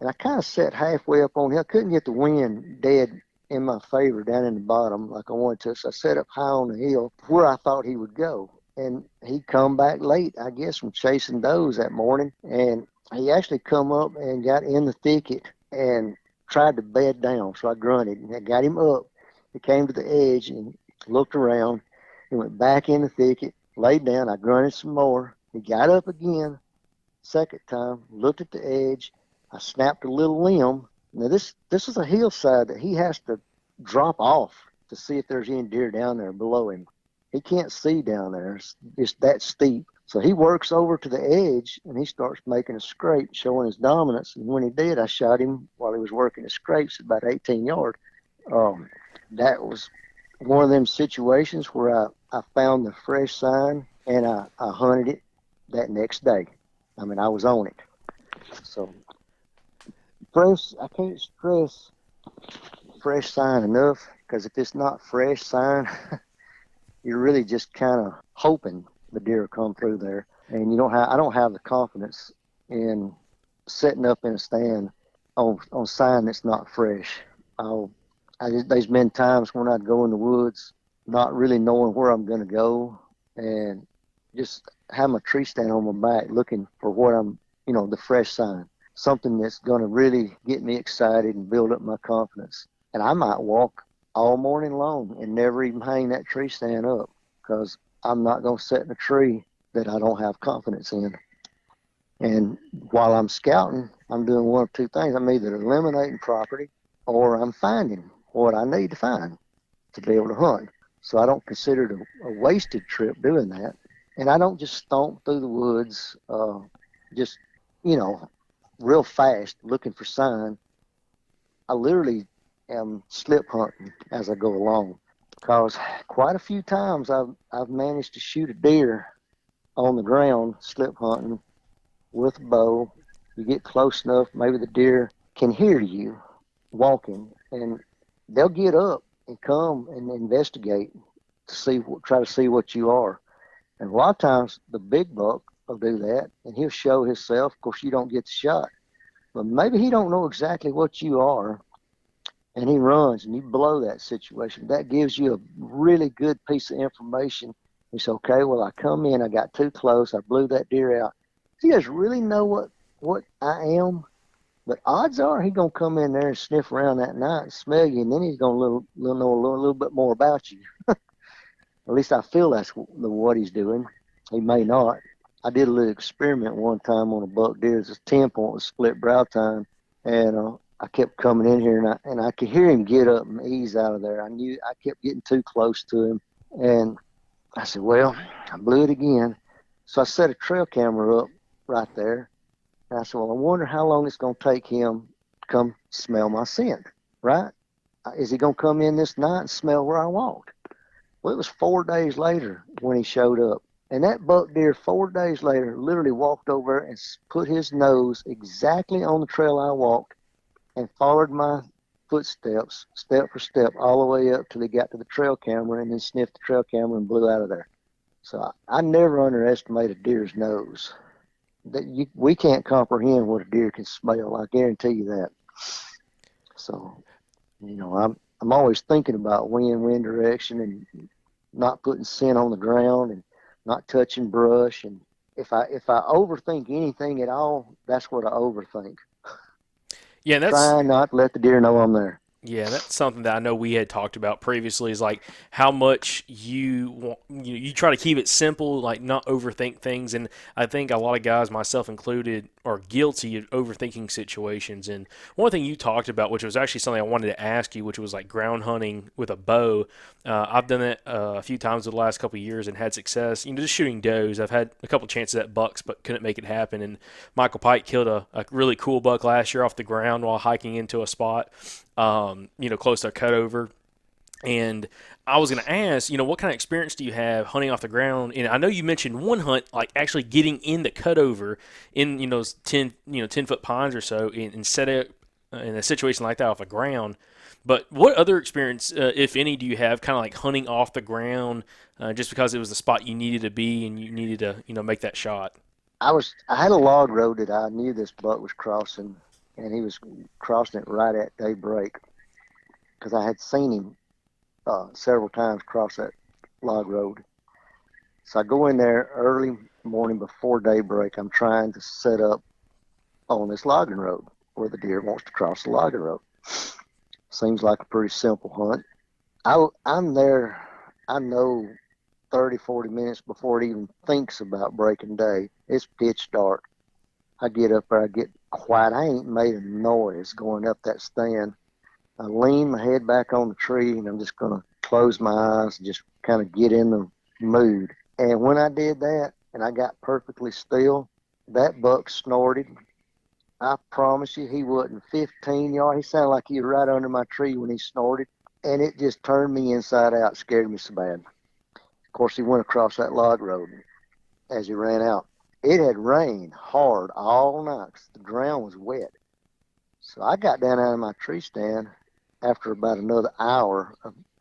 and I kind of sat halfway up on the hill. I couldn't get the wind dead in my favor down in the bottom like I wanted to. So I sat up high on the hill where I thought he would go. And he come back late, I guess, from chasing does that morning. And he actually come up and got in the thicket and tried to bed down. So I grunted and I got him up. He came to the edge and looked around. He went back in the thicket, laid down. I grunted some more. He got up again, second time, looked at the edge. I snapped a little limb. Now, this is a hillside that he has to drop off to see if there's any deer down there below him. He can't see down there. It's that steep. So he works over to the edge, and he starts making a scrape, showing his dominance. And when he did, I shot him while he was working his scrapes at about 18 yards. That was one of them situations where I found the fresh sign, and I hunted it that next day. I mean, I was on it. So I can't stress fresh sign enough, because if it's not fresh sign, you're really just kind of hoping the deer will come through there. And I don't have the confidence in setting up in a stand on sign that's not fresh. There's been times when I'd go in the woods not really knowing where I'm going to go, and just have my tree stand on my back looking for what the fresh sign, something that's going to really get me excited and build up my confidence. And I might walk all morning long and never even hang that tree stand up, because I'm not going to sit in a tree that I don't have confidence in. And while I'm scouting, I'm doing one of two things. I'm either eliminating property or I'm finding what I need to find to be able to hunt. So I don't consider it a wasted trip doing that. And I don't just stomp through the woods, real fast looking for sign. I literally am slip hunting as I go along, because quite a few times I've managed to shoot a deer on the ground, slip hunting with a bow. You get close enough, maybe the deer can hear you walking, and they'll get up and come and investigate to try to see what you are. And a lot of times the big buck will do that, and he'll show himself. Of course, you don't get the shot, but maybe he don't know exactly what you are, and he runs, and you blow that situation. That gives you a really good piece of information. It's okay. Well, I come in, I got too close, I blew that deer out. He doesn't really know what I am, but odds are he's gonna come in there and sniff around that night and smell you, and then he's gonna know a little bit more about you. At least I feel that's what he's doing. He may not. I did a little experiment one time on a buck deer. It's a 10-point with split brow tine, and I kept coming in here, and I could hear him get up and ease out of there. I knew I kept getting too close to him, and I said, well, I blew it again. So I set a trail camera up right there, and I said, well, I wonder how long it's going to take him to come smell my scent, right? Is he going to come in this night and smell where I walked? Well, it was 4 days later when he showed up. And that buck deer 4 days later literally walked over and put his nose exactly on the trail I walked and followed my footsteps, step for step, all the way up till he got to the trail camera, and then sniffed the trail camera and blew out of there. So I never underestimate a deer's nose. We can't comprehend what a deer can smell. I guarantee you that. So, I'm always thinking about wind direction, and not putting scent on the ground, and not touching brush. And if I overthink anything at all, that's what I overthink. Yeah, Try not to let the deer know I'm there. Yeah, that's something that I know we had talked about previously, is like how much you try to keep it simple, like not overthink things. And I think a lot of guys, myself included, are guilty of overthinking situations. And one thing you talked about, which was actually something I wanted to ask you, which was like ground hunting with a bow. I've done it a few times in the last couple of years and had success. Just shooting does. I've had a couple chances at bucks, but couldn't make it happen. And Michael Pike killed a really cool buck last year off the ground while hiking into a spot. Close to a cutover. And I was going to ask, what kind of experience do you have hunting off the ground? And I know you mentioned one hunt, like actually getting in the cutover in, 10-foot pines or so, and set it in a situation like that off the ground. But what other experience, if any, do you have kind of like hunting off the ground just because it was the spot you needed to be and you needed to, make that shot? I had a log road that I knew this buck was crossing, and he was crossing it right at daybreak, because I had seen him several times cross that log road. So I go in there early morning before daybreak. I'm trying to set up on this logging road where the deer wants to cross the logging road. Seems like a pretty simple hunt. I'm there, I know, 30, 40 minutes before it even thinks about breaking day. It's pitch dark. I get up there, I get quiet. I ain't made a noise going up that stand. I lean my head back on the tree, and I'm just going to close my eyes and just kind of get in the mood. And when I did that, and I got perfectly still, that buck snorted. I promise you, he wasn't 15 yards. He sounded like he was right under my tree when he snorted. And it just turned me inside out, scared me so bad. Of course, he went across that log road as he ran out. It had rained hard all night. The ground was wet. So I got down out of my tree stand after about another hour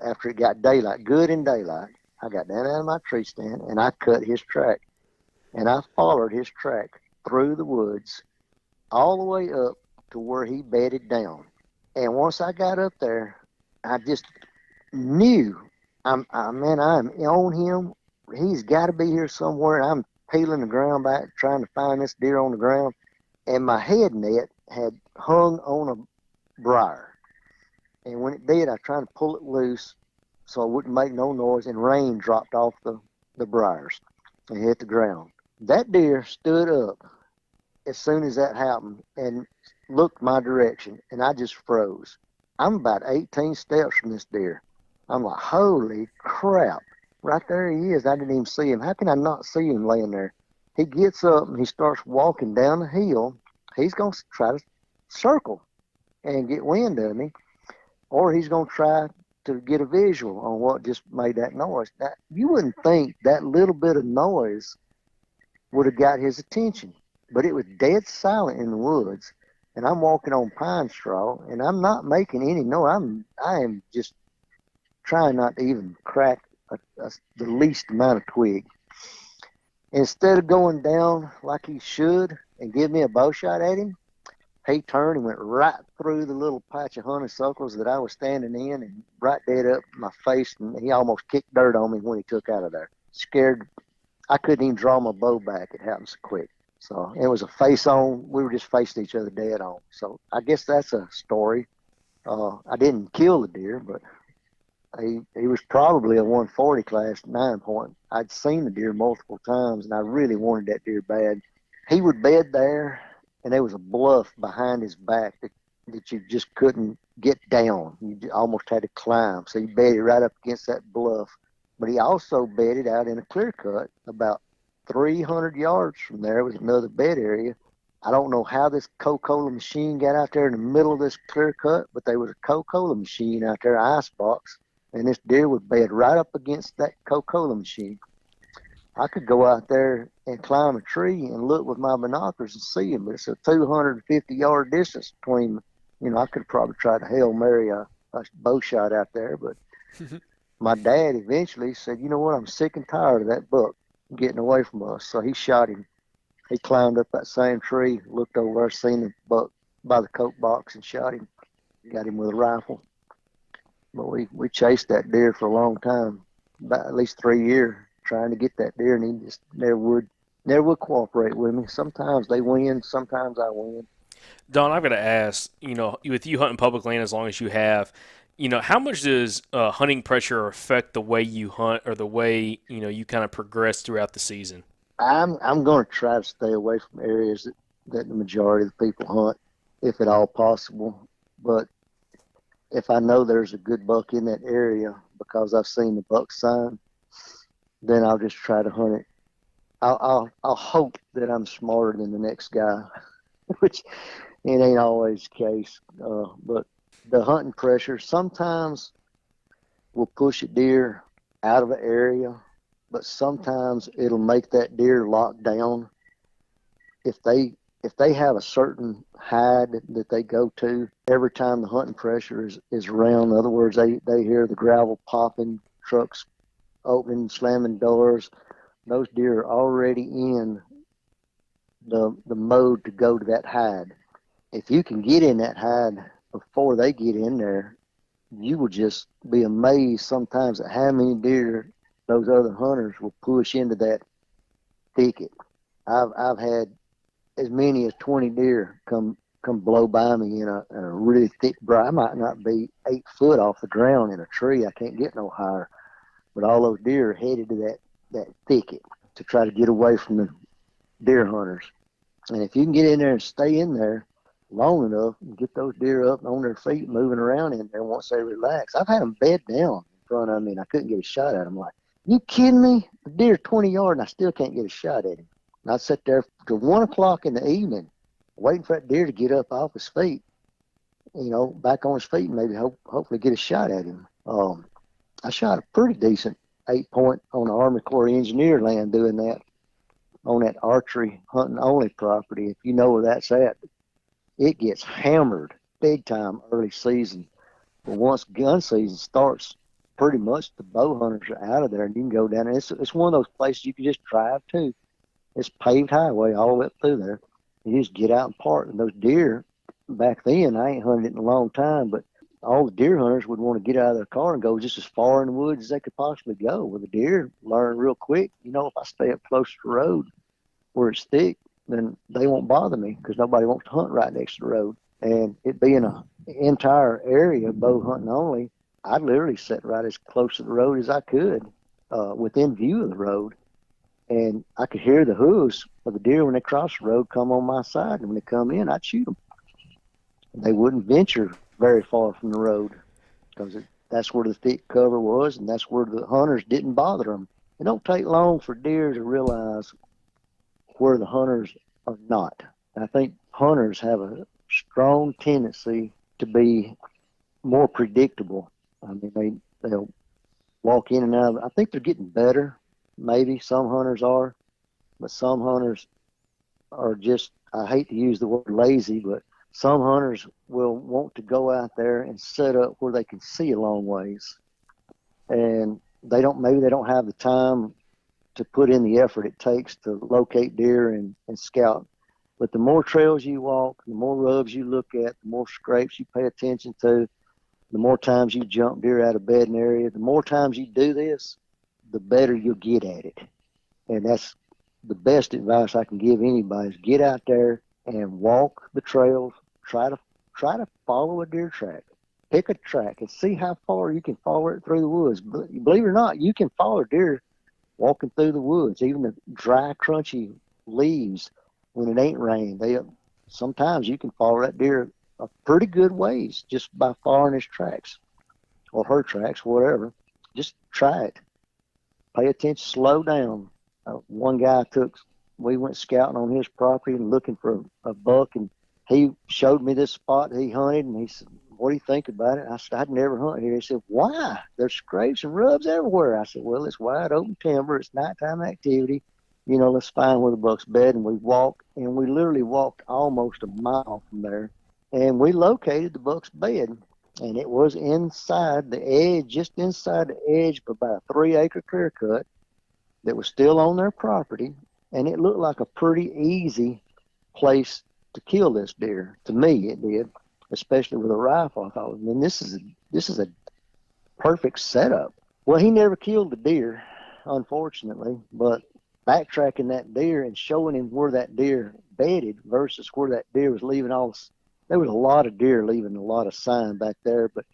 after it got daylight, good in daylight. I got down out of my tree stand, and I cut his track. And I followed his track through the woods all the way up to where he bedded down. And once I got up there, I just knew, I'm on him. He's got to be here somewhere. I'm peeling the ground back, trying to find this deer on the ground. And my head net had hung on a briar. And when it did, I tried to pull it loose so it wouldn't make no noise, and rain dropped off the briars and hit the ground. That deer stood up as soon as that happened and looked my direction, and I just froze. I'm about 18 steps from this deer. I'm like, holy crap. Right there he is. I didn't even see him. How can I not see him laying there? He gets up and he starts walking down the hill. He's going to try to circle and get wind of me, or he's going to try to get a visual on what just made that noise. Now, you wouldn't think that little bit of noise would have got his attention. But it was dead silent in the woods, and I'm walking on pine straw, and I'm not making any noise. I am just trying not to even crack the least amount of twig. Instead of going down like he should and give me a bow shot at him, he turned and went right through the little patch of honeysuckles that I was standing in and right dead up in my face, and he almost kicked dirt on me when he took out of there. Scared. I couldn't even draw my bow back. It happened so quick. So it was a face on. We were just facing each other dead on. So I guess that's a story. I didn't kill the deer, but he was probably a 140 class 9-point. I'd seen the deer multiple times, and I really wanted that deer bad. He would bed there, and there was a bluff behind his back that you just couldn't get down. You almost had to climb. So he bedded right up against that bluff. But he also bedded out in a clear cut about 300 yards from there was another bed area. I don't know how this Coca-Cola machine got out there in the middle of this clear cut, but there was a Coca-Cola machine out there, ice box, and this deer would bed right up against that Coca-Cola machine. I could go out there and climb a tree and look with my binoculars and see him, but it's a 250-yard distance between. I could probably try to Hail Mary a bow shot out there, but my dad eventually said, you know what, I'm sick and tired of that buck getting away from us. So he shot him. He climbed up that same tree, looked over, seen the buck by the coke box and shot him. Got him with a rifle. But we chased that deer for a long time, about at least 3 years, trying to get that deer, and he just never would cooperate with me. Sometimes they win, sometimes I win. Don, I've got to ask, with you hunting public land as long as you have, how much does hunting pressure affect the way you hunt or the way, you kind of progress throughout the season? I'm going to try to stay away from areas that the majority of the people hunt, if at all possible. But if I know there's a good buck in that area because I've seen the buck sign, then I'll just try to hunt it. I'll hope that I'm smarter than the next guy, which it ain't always the case. But the hunting pressure sometimes will push a deer out of an area, but sometimes it'll make that deer lock down. If they have a certain hide that they go to, every time the hunting pressure is around, in other words, they hear the gravel popping, trucks opening, slamming doors, those deer are already in the mode to go to that hide. If you can get in that hide before they get in there, you will just be amazed sometimes at how many deer those other hunters will push into that thicket. I've had as many as 20 deer come blow by me in a really thick briar. I might not be 8 foot off the ground in a tree. I can't get no higher. But all those deer are headed to that thicket to try to get away from the deer hunters. And if you can get in there and stay in there long enough and get those deer up on their feet moving around in there once they relax. I've had them bed down in front of me and I couldn't get a shot at them. Like, you kidding me? The deer 20 yards and I still can't get a shot at him. And I'd sit there till 1 o'clock in the evening waiting for that deer to get up off his feet, back on his feet and maybe hopefully get a shot at him. I shot a pretty decent 8-point on the Army Corps of Engineer land doing that on that archery hunting only property. If you know where that's at, it gets hammered big time early season. But once gun season starts, pretty much the bow hunters are out of there and you can go down there. It's one of those places you can just drive to. It's paved highway all the way up through there. You just get out and park. And those deer, back then, I ain't hunted it in a long time, but all the deer hunters would want to get out of their car and go just as far in the woods as they could possibly go. Well, the deer learn real quick. If I stay up close to the road where it's thick, then they won't bother me because nobody wants to hunt right next to the road. And it being an entire area, bow hunting only, I literally sat right as close to the road as I could, within view of the road. And I could hear the hooves of the deer when they cross the road come on my side. And when they come in, I'd shoot them. And they wouldn't venture very far from the road because that's where the thick cover was and that's where the hunters didn't bother them. It don't take long for deer to realize where the hunters are not. I think hunters have a strong tendency to be more predictable. I mean, they'll walk in and out. I think they're getting better. Maybe some hunters are, but some hunters are just, I hate to use the word lazy, but some hunters will want to go out there and set up where they can see a long ways. And maybe they don't have the time to put in the effort it takes to locate deer and scout. But the more trails you walk, the more rubs you look at, the more scrapes you pay attention to, the more times you jump deer out of bedding area, the more times you do this, the better you'll get at it. And that's the best advice I can give anybody is get out there and walk the trails. Try to follow a deer track. Pick a track and see how far you can follow it through the woods. Believe it or not, you can follow deer walking through the woods, even the dry, crunchy leaves when it ain't rain. Sometimes you can follow that deer a pretty good ways just by following his tracks or her tracks, whatever. Just try it. Pay attention, slow down. One guy we went scouting on his property and looking for a buck, and he showed me this spot he hunted, and he said, "What do you think about it?" I said, "I'd never hunt here." He said, "Why? There's scrapes and rubs everywhere." I said, "Well, it's wide open timber. It's nighttime activity. Let's find where the buck's bed." And we literally walked almost a mile from there, and we located the buck's bed, and it was inside the edge, just inside the edge of about a 3-acre clear cut that was still on their property, and it looked like a pretty easy place to kill this deer. To me, it did, especially with a rifle. I thought, man, this is a perfect setup. Well, he never killed the deer, unfortunately, but backtracking that deer and showing him where that deer bedded versus where that deer was leaving there was a lot of deer leaving a lot of sign back there, but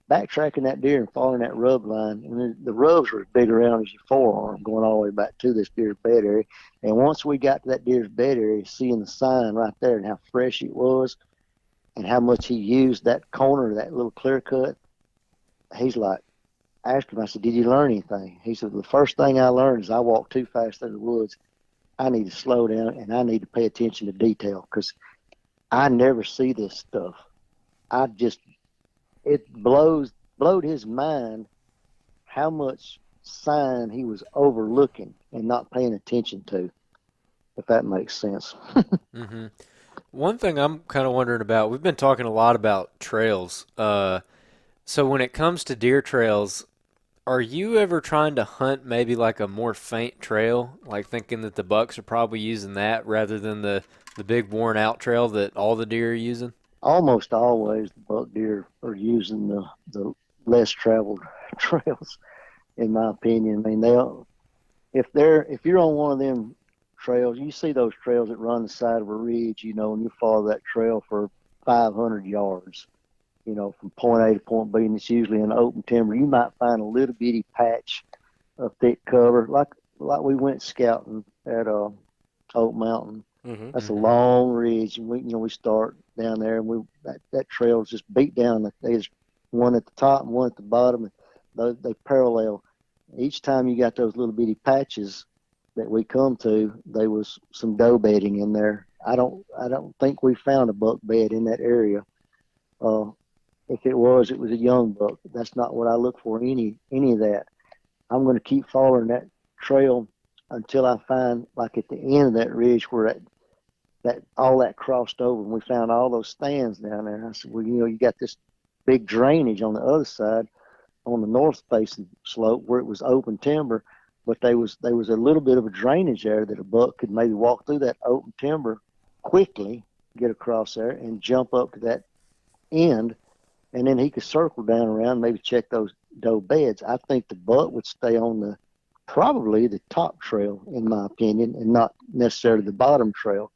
backtracking that deer and following that rub line, and the rubs were as big around as your forearm going all the way back to this deer's bed area. And once we got to that deer's bed area, seeing the sign right there and how fresh it was and how much he used that corner, that little clear cut, he's like, I asked him, I said, "Did you learn anything?" He said, "The first thing I learned is I walk too fast through the woods. I need to slow down and I need to pay attention to detail because I never see this stuff. It blowed his mind how much sign he was overlooking and not paying attention to, if that makes sense." Mm-hmm. One thing I'm kind of wondering about, we've been talking a lot about trails. So when it comes to deer trails, are you ever trying to hunt maybe like a more faint trail, like thinking that the bucks are probably using that rather than the big worn out trail that all the deer are using? Almost always the buck deer are using the less traveled trails, in my opinion. I mean, if you're on one of them trails, you see those trails that run the side of a ridge, and you follow that trail for 500 yards, from point A to point B, and it's usually in open timber. You might find a little bitty patch of thick cover, like we went scouting at Oak Mountain. Mm-hmm. That's a long ridge, and we start down there, and that trail is just beat down. There's one at the top and one at the bottom, and they parallel. Each time you got those little bitty patches that we come to, there was some doe bedding in there. I don't think we found a buck bed in that area. If it was a young buck. That's not what I look for in any of that. I'm going to keep following that trail until I find, like at the end of that ridge where that all that crossed over, and we found all those stands down there. And I said, well, you got this big drainage on the other side, on the north facing slope where it was open timber, but there was a little bit of a drainage there that a buck could maybe walk through that open timber quickly, get across there, and jump up to that end, and then he could circle down around, maybe check those doe beds. I think the buck would stay on probably the top trail, in my opinion, and not necessarily the bottom trail,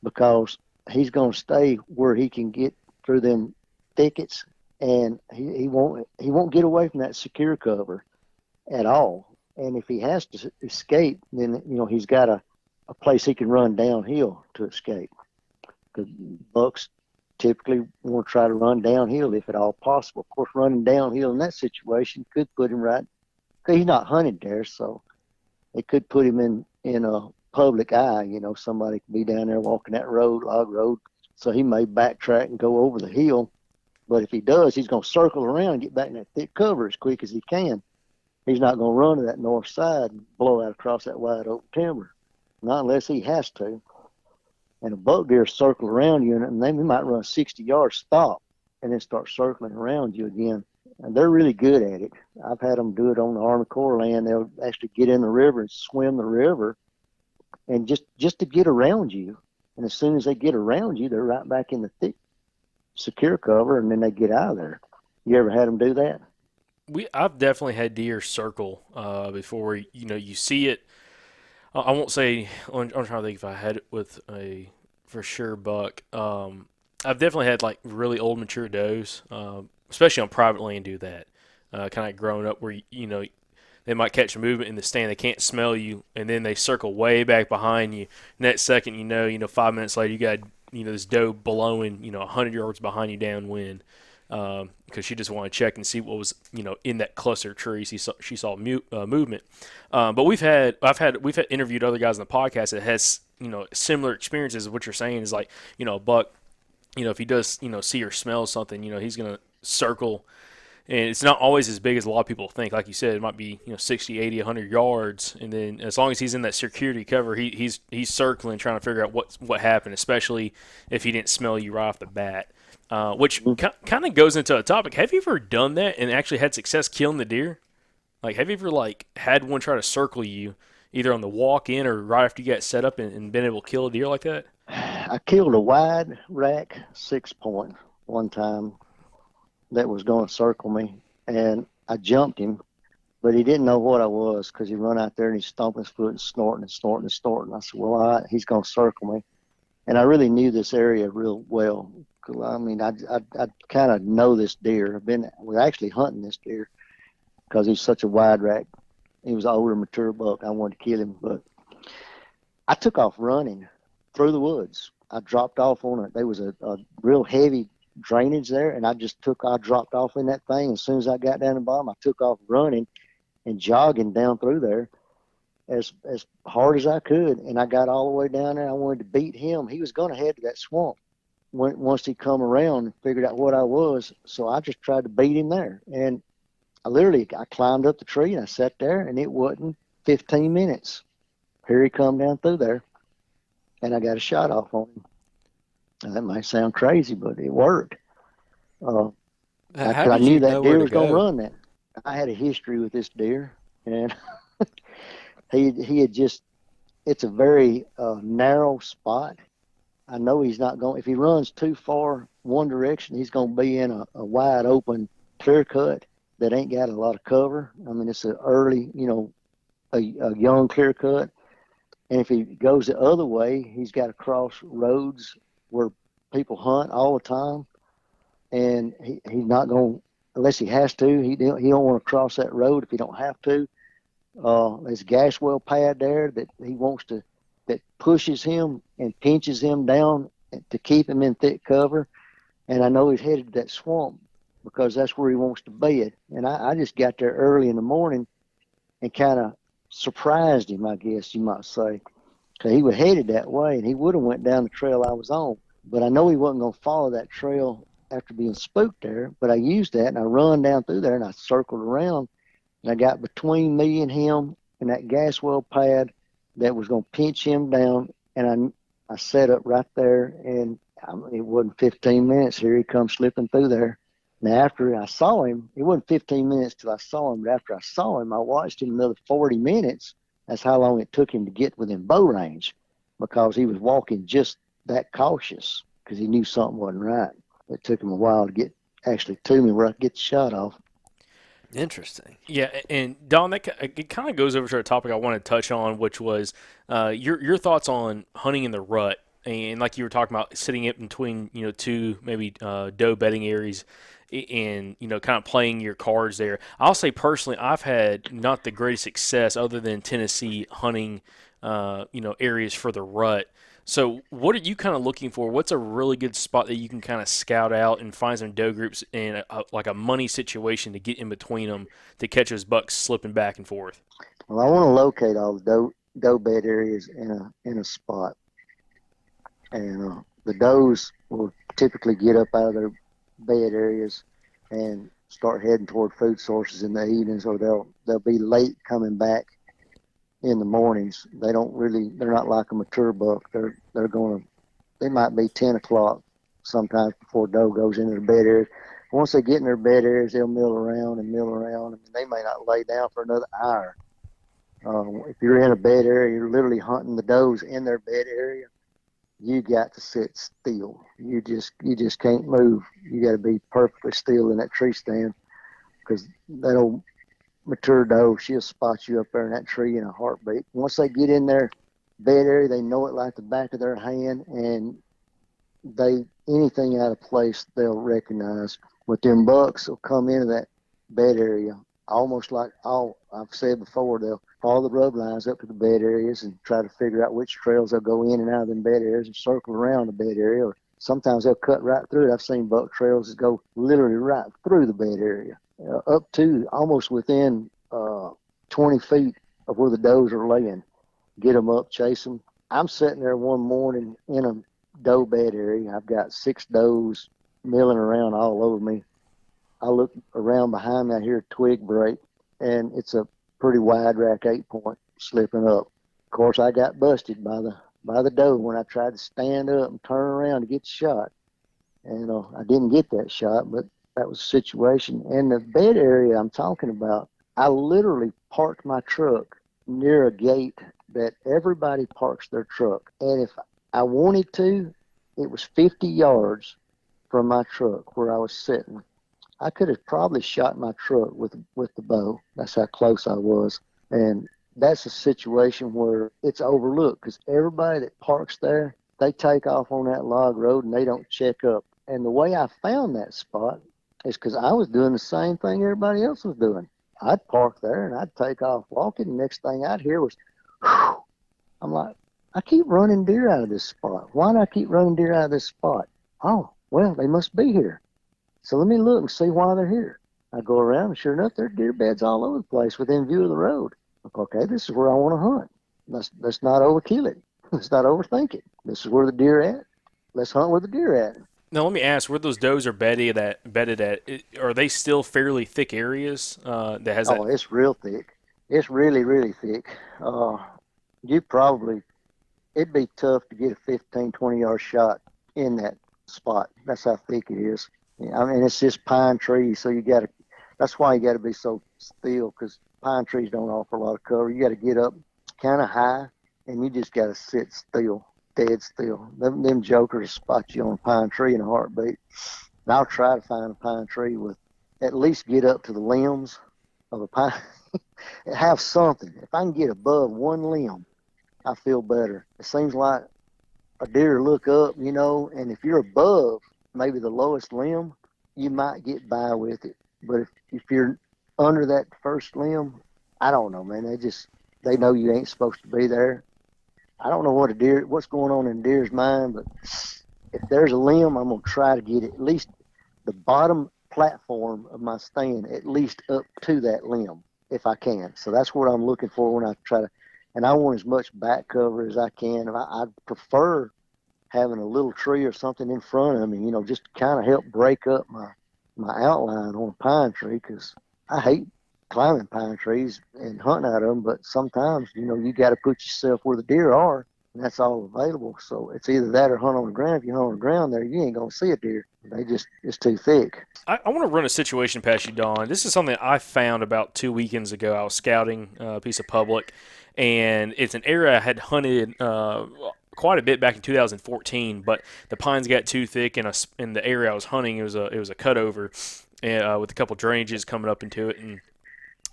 because he's going to stay where he can get through them thickets, and he won't get away from that secure cover at all. And if he has to escape, then he's got a place he can run downhill to escape. Because bucks typically want to try to run downhill if at all possible. Of course, running downhill in that situation could put him right, because he's not hunted there, so it could put him in a public eye. Somebody could be down there walking that log road, so he may backtrack and go over the hill. But if he does, he's going to circle around and get back in that thick cover as quick as he can. He's not going to run to that north side and blow out across that wide open timber. not unless he has to. And a buck deer circle around you, and they might run a 60-yard stop and then start circling around you again. And they're really good at it. I've had them do it on the Army Corps land. They'll actually get in the river and swim the river, and just to get around you. And as soon as they get around you, they're right back in the thick, secure cover, and then they get out of there. You ever had them do that? I've definitely had deer circle before. You see it. I won't say. I'm trying to think if I had it with a for sure buck. I've definitely had like really old mature does, especially on private land, do that. Kind of growing up where they might catch a movement in the stand, they can't smell you, and then they circle way back behind you. Next second, 5 minutes later, you got this doe blowing 100 yards behind you downwind. Because she just wanted to check and see what was in that cluster of trees. She saw movement, but we've interviewed other guys on the podcast that has similar experiences. What you're saying is like a buck, if he does see or smell something, he's gonna circle, and it's not always as big as a lot of people think. Like you said, it might be 60, 80, 100 yards, and then as long as he's in that security cover, he's circling, trying to figure out what happened, especially if he didn't smell you right off the bat. Which kind of goes into a topic. Have you ever done that and actually had success killing the deer? Like, have you ever had one try to circle you, either on the walk in or right after you got set up and been able to kill a deer like that? I killed a wide rack 6-point one time that was going to circle me, and I jumped him, but he didn't know what I was because he run out there and he's stomping his foot and snorting and snorting and snorting. I said, well, all right, he's going to circle me. And I really knew this area real well. I mean, I kind of know this deer. We're actually hunting this deer because he's such a wide rack. He was an older, mature buck. I wanted to kill him, but I took off running through the woods. I dropped off on it. There was a real heavy drainage there, and I dropped off in that thing. As soon as I got down the bottom, I took off running and jogging down through there as hard as I could, and I got all the way down there. I wanted to beat him. He was going to head to that swamp once he come around and figured out what I was. So I just tried to beat him there. And I climbed up the tree and I sat there, and it wasn't 15 minutes. Here he come down through there, and I got a shot off on him. Now, that might sound crazy, but it worked. I knew that deer was going to run that. I had a history with this deer, and he had it's a very narrow spot. I know he's not going, if he runs too far one direction, he's going to be in a wide open clear cut that ain't got a lot of cover. I mean, it's an early, a young clear cut. And if he goes the other way, he's got to cross roads where people hunt all the time. And he's not going, unless he has to, he don't want to cross that road if he don't have to. There's a gas well pad there that that pushes him and pinches him down to keep him in thick cover. And I know he's headed to that swamp because that's where he wants to bed. And I just got there early in the morning and kind of surprised him, I guess you might say, because he was headed that way, and he would have went down the trail I was on. But I know he wasn't going to follow that trail after being spooked there. But I used that, and I run down through there, and I circled around, and I got between me and him and that gas well pad that was going to pinch him down, and I set up right there, and it wasn't 15 minutes. Here he comes slipping through there. Now, after I saw him, it wasn't 15 minutes till I saw him, but after I saw him, I watched him another 40 minutes. That's how long it took him to get within bow range, because he was walking just that cautious because he knew something wasn't right. It took him a while to get actually to me where I could get the shot off. Interesting. Yeah, and Don, it kind of goes over to a topic I want to touch on, which was your thoughts on hunting in the rut, and like you were talking about, sitting it between two maybe doe bedding areas, and kind of playing your cards there. I'll say personally, I've had not the greatest success other than Tennessee hunting areas for the rut. So what are you kind of looking for? What's a really good spot that you can kind of scout out and find some doe groups in like a money situation to get in between them to catch those bucks slipping back and forth? Well, I want to locate all the doe bed areas in a spot. And the does will typically get up out of their bed areas and start heading toward food sources in the evenings, or they'll be late coming back in the mornings. They're not like a mature buck. They might be 10 o'clock sometimes before doe goes into the bed area. Once they get in their bed areas, they'll mill around and mill around. I mean, they may not lay down for another hour. If you're in a bed area, you're literally hunting the does in their bed area. You got to sit still. You just can't move. You got to be perfectly still in that tree stand, because that old mature doe, she'll spot you up there in that tree in a heartbeat. Once they get in their bed area, they know it like the back of their hand, and anything out of place they'll recognize. But them bucks will come into that bed area almost like I've said before, they'll follow the rub lines up to the bed areas and try to figure out which trails they'll go in and out of them bed areas and circle around the bed area. Or sometimes they'll cut right through it. I've seen buck trails that go literally right through the bed area, up to almost within 20 feet of where the does are laying. Get them up, chase them. I'm sitting there one morning in a doe bed area. I've got 6 does milling around all over me. I look around behind me, I hear a twig break, and it's a pretty wide rack 8-point slipping up. Of course, I got busted by the doe when I tried to stand up and turn around to get the shot. And I didn't get that shot, but that was the situation. And the bed area I'm talking about, I literally parked my truck near a gate that everybody parks their truck. And if I wanted to, it was 50 yards from my truck where I was sitting. I could have probably shot my truck with the bow. That's how close I was. And that's a situation where it's overlooked, because everybody that parks there, they take off on that log road and they don't check up. And the way I found that spot is because I was doing the same thing everybody else was doing. I'd park there and I'd take off walking. The next thing I'd hear was, whew. I'm like, I keep running deer out of this spot. Why do I keep running deer out of this spot? Oh, well, they must be here. So let me look and see why they're here. I go around, and sure enough, there are deer beds all over the place within view of the road. Okay, this is where I want to hunt. Let's not overkill it. Let's not overthink it. This is where the deer at. Let's hunt where the deer at. Now, let me ask, where those does are bedded at, are they still fairly thick areas that has that? Oh, it's real thick. It's really, really thick. It'd be tough to get a 15, 20-yard shot in that spot. That's how thick it is. I mean, it's just pine trees, so that's why you got to be so still, because pine trees don't offer a lot of cover. You got to get up kind of high, and you just got to sit still, dead still. Them jokers spot you on a pine tree in a heartbeat. And I'll try to find a pine tree with at least get up to the limbs of a pine. Have something. If I can get above one limb, I feel better. It seems like a deer look up, and if you're above maybe the lowest limb, you might get by with it. But if you're under that first limb, I don't know, man. They know you ain't supposed to be there. I don't know what's going on in a deer's mind, but if there's a limb, I'm gonna try to get at least the bottom platform of my stand, at least up to that limb, if I can. So that's what I'm looking for when I try to, and I want as much back cover as I can. And I prefer having a little tree or something in front of me, just to kind of help break up my outline on a pine tree, because I hate climbing pine trees and hunting out of them, but sometimes, you got to put yourself where the deer are, and that's all available. So it's either that or hunt on the ground. If you hunt on the ground there, you ain't going to see a deer. It's too thick. I want to run a situation past you, Don. This is something I found about 2 weekends ago. I was scouting a piece of public, and it's an area I had hunted quite a bit back in 2014, but the pines got too thick in the area I was hunting. It was a cutover with a couple drainages coming up into it, and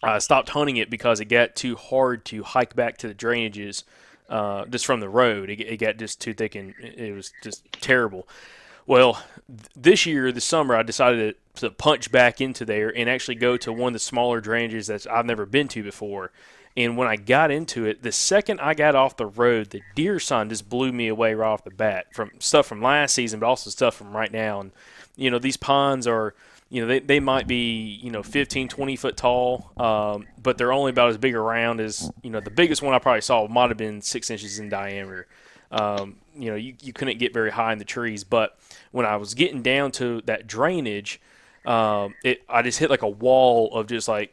I stopped hunting it because it got too hard to hike back to the drainages just from the road. It got just too thick, and it was just terrible. Well, this summer, I decided to punch back into there and actually go to one of the smaller drainages that I've never been to before. And when I got into it, the second I got off the road, the deer sign just blew me away right off the bat, from stuff from last season, but also stuff from right now. And, these ponds are, they might be, 15, 20 foot tall, but they're only about as big around as, the biggest one I probably saw might have been 6 inches in diameter. You couldn't get very high in the trees, but when I was getting down to that drainage, I just hit like a wall of just like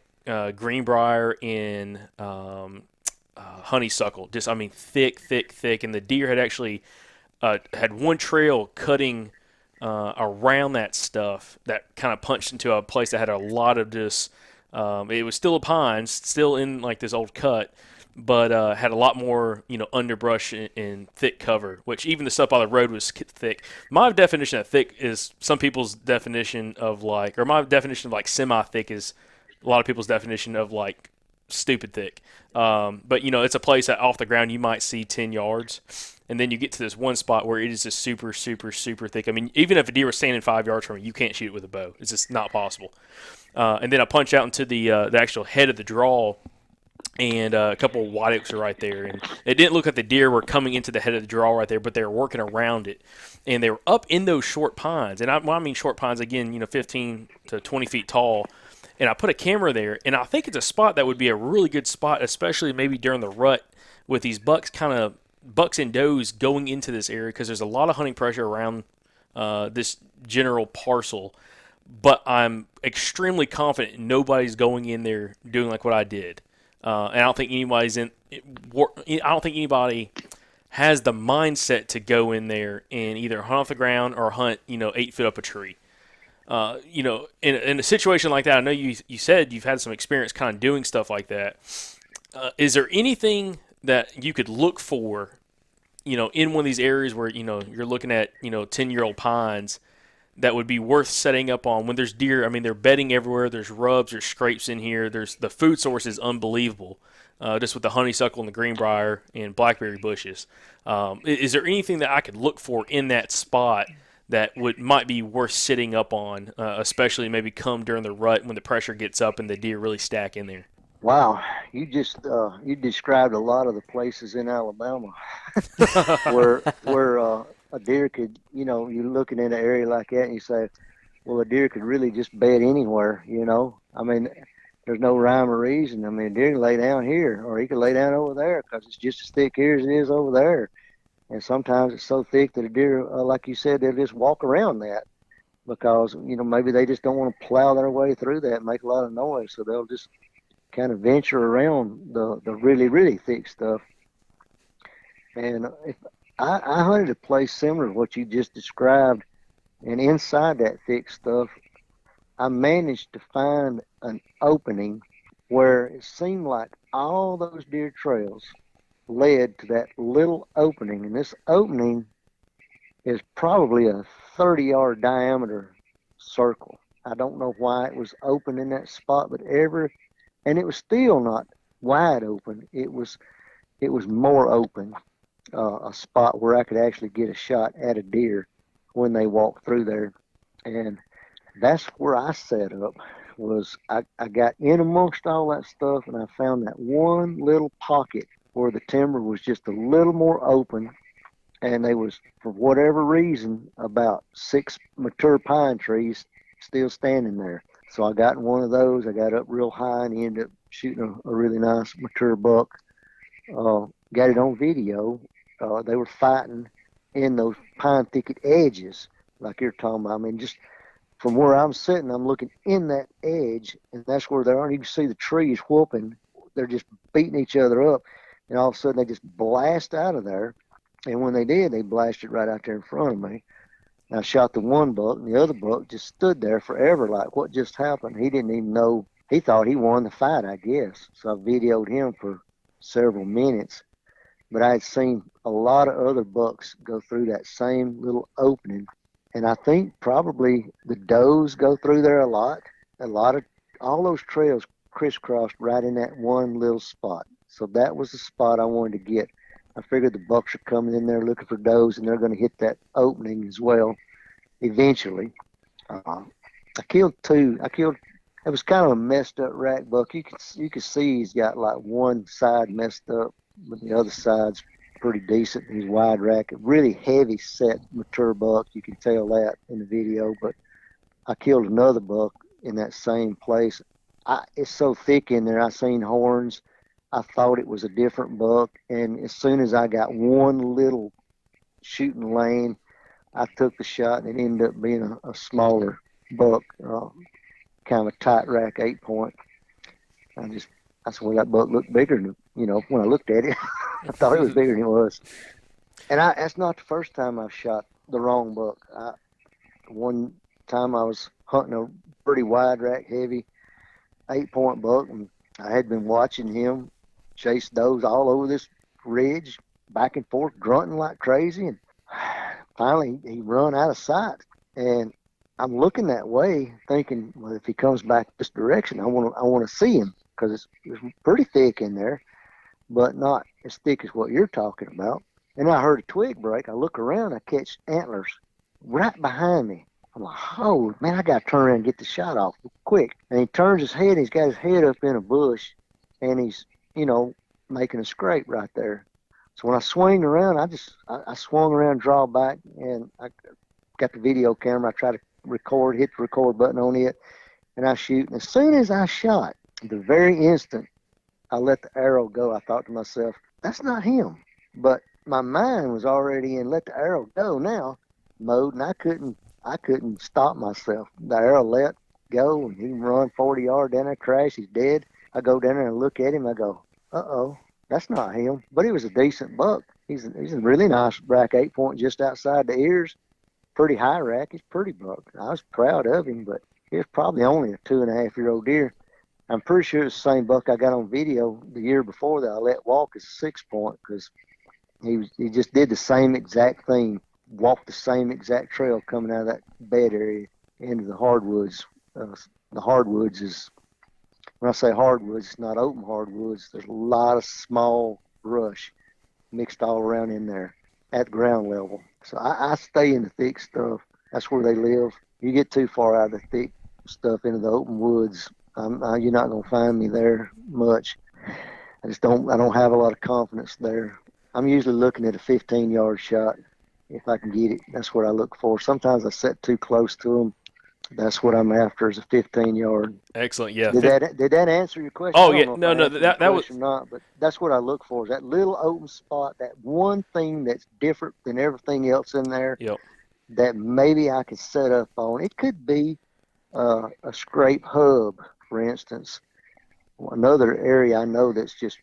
greenbrier and honeysuckle. Just, I mean, thick, thick, thick. And the deer had actually had one trail cutting around that stuff that kind of punched into a place that had a lot of this. It was still a pine, still in like this old cut, but had a lot more, underbrush and thick cover, which even the stuff on the road was thick. My definition of thick is some people's definition of like, or my definition of like semi-thick is a lot of people's definition of like stupid thick. But it's a place that off the ground you might see 10 yards. And then you get to this one spot where it is just super, super, super thick. I mean, even if a deer was standing 5 yards from you, you can't shoot it with a bow. It's just not possible. And then I punch out into the actual head of the draw, and a couple of white oaks are right there. And it didn't look like the deer were coming into the head of the draw right there, but they were working around it. And they were up in those short pines. And when I mean short pines, again, 15 to 20 feet tall. And I put a camera there, and I think it's a spot that would be a really good spot, especially maybe during the rut with these bucks and does going into this area, because there's a lot of hunting pressure around this general parcel. But I'm extremely confident nobody's going in there doing like what I did. And I don't think anybody has the mindset to go in there and either hunt off the ground or hunt 8 feet up a tree. In a situation like that, I know you said you've had some experience kind of doing stuff like that. Is there anything that you could look for, in one of these areas where, you're looking at, 10-year-old pines that would be worth setting up on when there's deer? I mean, they're bedding everywhere. There's rubs, there's scrapes in here. There's the food source is unbelievable, just with the honeysuckle and the greenbrier and blackberry bushes. Is there anything that I could look for in that spot that might be worth sitting up on, especially maybe come during the rut when the pressure gets up and the deer really stack in there? Wow, you just you described a lot of the places in Alabama where a deer could, you're looking in an area like that and you say, well, a deer could really just bed anywhere, I mean, there's no rhyme or reason. I mean, a deer can lay down here or he can lay down over there because it's just as thick here as it is over there. And sometimes it's so thick that a deer, like you said, they'll just walk around that because, maybe they just don't want to plow their way through that and make a lot of noise. So they'll just kind of venture around the really, really thick stuff. And if I hunted a place similar to what you just described, and inside that thick stuff, I managed to find an opening where it seemed like all those deer trails led to that little opening. And this opening is probably a 30-yard diameter circle. I don't know why it was open in that spot, but and it was still not wide open. It was more open, a spot where I could actually get a shot at a deer when they walked through there. And that's where I set up. I got in amongst all that stuff, and I found that one little pocket where the timber was just a little more open, and there was, for whatever reason, about 6 mature pine trees still standing there. So I got in one of those. I got up real high and ended up shooting a really nice mature buck. Got it on video. They were fighting in those pine thicket edges, like you're talking about. I mean, just from where I'm sitting, I'm looking in that edge, and that's where they are. You can see the trees whooping. They're just beating each other up, and all of a sudden they just blast out of there. And when they did, they blasted right out there in front of me. I shot the one buck, and the other buck just stood there forever like, what just happened? He didn't even know. He thought he won the fight, I guess. So I videoed him for several minutes. But I had seen a lot of other bucks go through that same little opening. And I think probably the does go through there a lot. All those trails crisscrossed right in that one little spot. So that was the spot I wanted to get. I figured the bucks are coming in there looking for does, and they're going to hit that opening as well eventually. I killed 2. It was kind of a messed up rack buck. You could see he's got like one side messed up, but the other side's pretty decent. He's wide rack, a really heavy set mature buck. You can tell that in the video. But I killed another buck in that same place. It's so thick in there. I seen horns. I thought it was a different buck, and as soon as I got one little shooting lane, I took the shot, and it ended up being a smaller buck, kind of a tight rack 8-point. I swear that buck looked bigger than when I looked at it, I thought it was bigger than it was. And that's not the first time I've shot the wrong buck. One time I was hunting a pretty wide rack, heavy 8-point buck, and I had been watching him chase does all over this ridge, back and forth, grunting like crazy. And finally, he run out of sight. And I'm looking that way, thinking, well, if he comes back this direction, I want to see him, because it's pretty thick in there, but not as thick as what you're talking about. And I heard a twig break. I look around, I catch antlers right behind me. I'm like, oh, man, I got to turn around and get the shot off quick. And he turns his head, and he's got his head up in a bush, and he's, making a scrape right there. So when I swing around, I swung around, draw back, and I got the video camera. I try to record, hit the record button on it, and I shoot. And as soon as I shot, the very instant I let the arrow go, I thought to myself, that's not him. But my mind was already in let the arrow go now mode, and I couldn't stop myself. The arrow let go, and he run 40 yards down there, crash, he's dead. I go down there and look at him. I go, uh-oh, that's not him. But he was a decent buck. He's a really nice rack 8-point just outside the ears. Pretty high rack. He's pretty buck. I was proud of him, but he was probably only a 2.5-year-old deer. I'm pretty sure it's the same buck I got on video the year before that I let walk as a 6-point, because he just did the same exact thing, walked the same exact trail coming out of that bed area into the hardwoods. The hardwoods is, when I say hardwoods, it's not open hardwoods. There's a lot of small brush mixed all around in there at ground level. So I stay in the thick stuff. That's where they live. You get too far out of the thick stuff into the open woods, you're not going to find me there much. I don't have a lot of confidence there. I'm usually looking at a 15-yard shot if I can get it. That's what I look for. Sometimes I set too close to them. That's what I'm after, is a 15-yard. Excellent. Yeah. Did that answer your question? Oh, I yeah. don't know No, if I no, answered that your was. question or not, but that's what I look for, is that little open spot, that one thing that's different than everything else in there. Yep. That maybe I could set up on. It could be a scrape hub, for instance. Another area I know that's just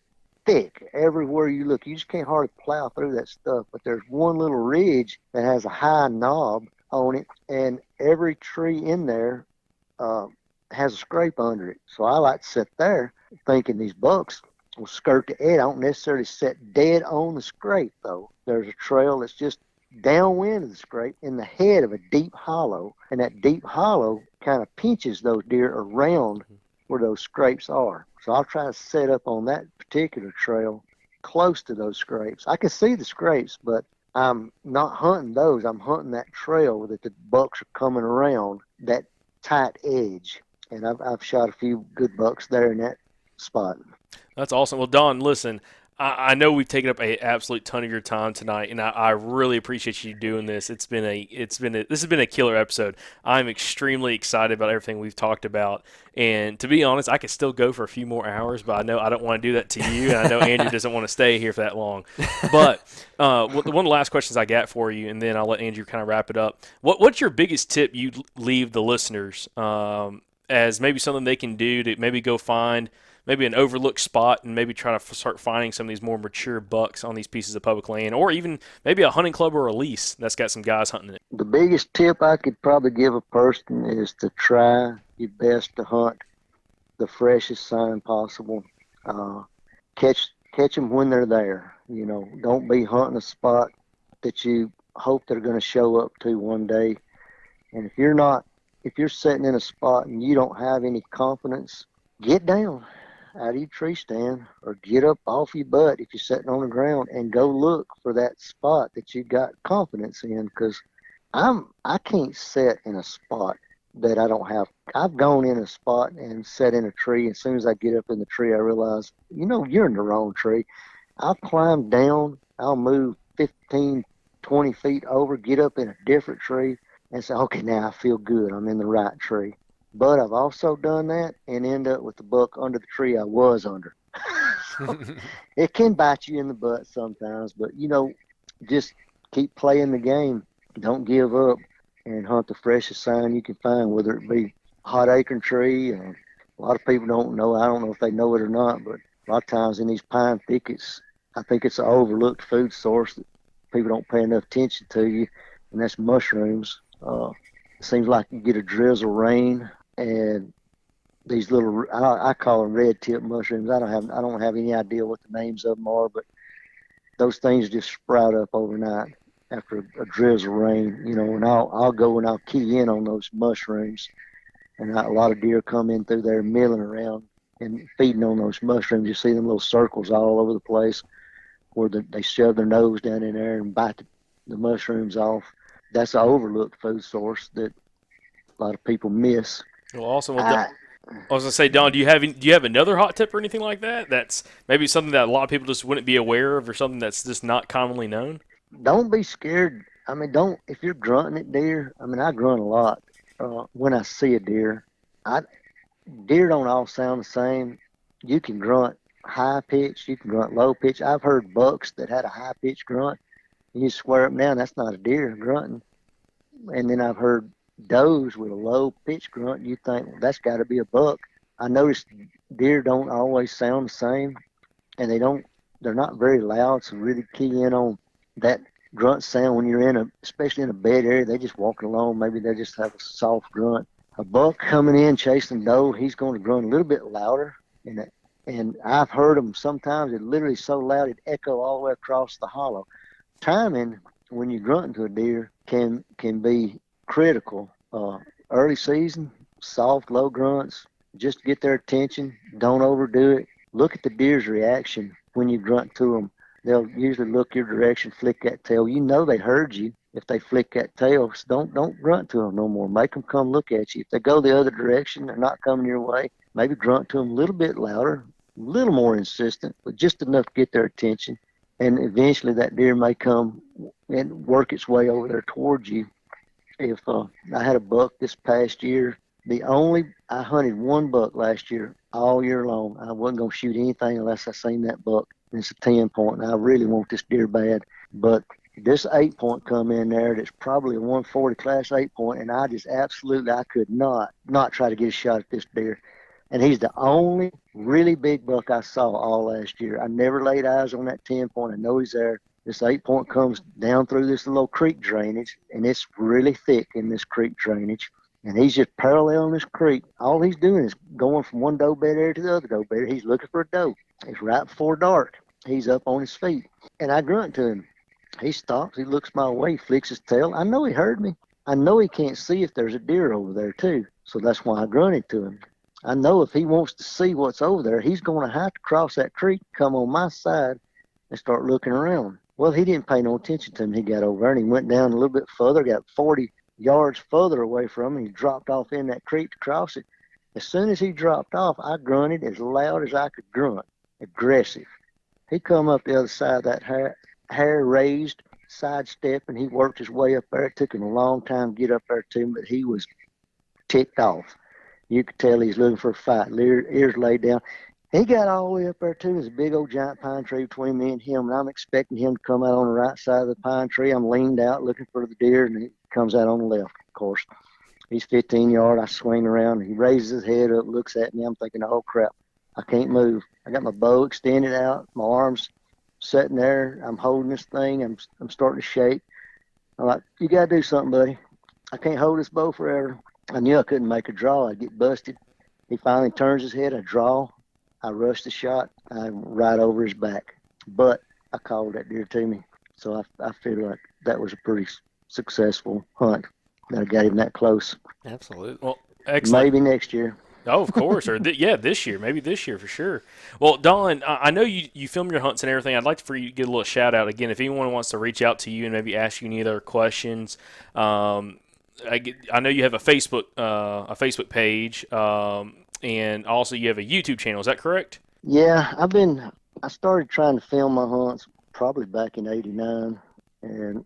thick everywhere you look. You just can't hardly plow through that stuff. But there's one little ridge that has a high knob on it, and every tree in there has a scrape under it. So I like to sit there thinking these bucks will skirt the edge. I don't necessarily sit dead on the scrape, though. There's a trail that's just downwind of the scrape in the head of a deep hollow, and that deep hollow kind of pinches those deer around where those scrapes are. So I'll try to set up on that particular trail close to those scrapes. I can see the scrapes, but I'm not hunting those. I'm hunting that trail that the bucks are coming around, that tight edge. And I've shot a few good bucks there in that spot. That's awesome. Well, Don, listen, I know we've taken up an absolute ton of your time tonight, and I really appreciate you doing this. This has been a killer episode. I'm extremely excited about everything we've talked about, and to be honest, I could still go for a few more hours, but I know I don't want to do that to you, and I know Andrew doesn't want to stay here for that long. But one of the last questions I got for you, and then I'll let Andrew kind of wrap it up. What's your biggest tip you'd leave the listeners as maybe something they can do to maybe go find maybe an overlooked spot and maybe try to start finding some of these more mature bucks on these pieces of public land, or even maybe a hunting club or a lease that's got some guys hunting it? The biggest tip I could probably give a person is to try your best to hunt the freshest sign possible. Catch them when they're there. Don't be hunting a spot that you hope they're going to show up to one day. And if you're sitting in a spot and you don't have any confidence, get down out of your tree stand or get up off your butt if you're sitting on the ground and go look for that spot that you got confidence in, because I can't sit in a spot that I don't have. I've gone in a spot and sat in a tree. As soon as I get up in the tree, I realize, you're in the wrong tree. I'll climb down. I'll move 15, 20 feet over, get up in a different tree and say, okay, now I feel good. I'm in the right tree. But I've also done that and end up with the buck under the tree I was under. So it can bite you in the butt sometimes, but, just keep playing the game. Don't give up and hunt the freshest sign you can find, whether it be hot acorn tree. And a lot of people don't know. I don't know if they know it or not, but A lot of times in these pine thickets, I think it's an overlooked food source that people don't pay enough attention to you, and that's mushrooms. It seems like you get a drizzle rain, and these little, I call them red tip mushrooms. I don't have any idea what the names of them are, but those things just sprout up overnight after a drizzle rain, and I'll go and I'll key in on those mushrooms, and a lot of deer come in through there milling around and feeding on those mushrooms. You see them little circles all over the place where they shove their nose down in there and bite the mushrooms off. That's an overlooked food source that a lot of people miss. Well, awesome. Well, I was gonna say, Don, do you have another hot tip or anything like that? That's maybe something that a lot of people just wouldn't be aware of, or something that's just not commonly known. Don't be scared. I mean, don't if you're grunting at deer. I mean, I grunt a lot when I see a deer. Deer don't all sound the same. You can grunt high pitch, you can grunt low pitch. I've heard bucks that had a high pitch grunt, and you swear up down that's not a deer grunting. And then I've heard does with a low pitch grunt. You think, well, that's got to be a buck. I noticed deer don't always sound the same, and they're not very loud. So really key in on that grunt sound when you're especially in a bed area. They just walking along. Maybe they just have a soft grunt. A buck coming in chasing doe, he's going to grunt a little bit louder, and I've heard them sometimes. It literally so loud it echo all the way across the hollow. Timing when you grunt into a deer can be critical. Early season, soft, low grunts, just get their attention. Don't overdo it. Look at the deer's reaction when you grunt to them. They'll usually look your direction, flick that tail. You know they heard you if they flick that tail. So don't grunt to them no more. Make them come look at you. If they go the other direction, they're not coming your way, maybe grunt to them a little bit louder, a little more insistent, but just enough to get their attention. And eventually that deer may come and work its way over there towards you. If I had a buck this past year, I hunted one buck last year all year long. I wasn't going to shoot anything unless I seen that buck. And it's a 10 point, and I really want this deer bad. But this 8 point come in there that's probably a 140 class 8 point, and I just absolutely, I could not try to get a shot at this deer. And he's the only really big buck I saw all last year. I never laid eyes on that 10 point. I know he's there. This 8 point comes down through this little creek drainage, and it's really thick in this creek drainage. And he's just paralleling this creek. All he's doing is going from one doe bed area to the other doe bed area. He's looking for a doe. It's right before dark. He's up on his feet. And I grunt to him. He stops. He looks my way. He flicks his tail. I know he heard me. I know he can't see if there's a deer over there, too. So that's why I grunted to him. I know if he wants to see what's over there, he's going to have to cross that creek, come on my side, and start looking around. Well, he didn't pay no attention to him. He got over there, and he went down a little bit further, got 40 yards further away from him. He dropped off in that creek to cross it. As soon as he dropped off, I grunted as loud as I could grunt, aggressive. He come up the other side of that hair raised, sidestep, and he worked his way up there. It took him a long time to get up there to him, but he was ticked off. You could tell he's looking for a fight. Ears laid down. He got all the way up there, too. There's a big old giant pine tree between me and him, and I'm expecting him to come out on the right side of the pine tree. I'm leaned out looking for the deer, and he comes out on the left, of course. He's 15 yards. I swing around, and he raises his head up, looks at me. I'm thinking, oh, crap, I can't move. I got my bow extended out, my arms sitting there. I'm holding this thing. I'm starting to shake. I'm like, you got to do something, buddy. I can't hold this bow forever. I knew I couldn't make a draw. I'd get busted. He finally turns his head. I draw. I rush the shot. I'm right over his back. But I called that deer to me. So I feel like that was a pretty successful hunt that I got him that close. Absolutely. Well, excellent. Maybe next year. Oh, of course. Or this year. Maybe this year for sure. Well, Don, I know you film your hunts and everything. I'd like for you to get a little shout out again. If anyone wants to reach out to you and maybe ask you any other questions, I know you have a Facebook page, and also you have a YouTube channel. Is that correct? Yeah, I started trying to film my hunts probably back in '89, and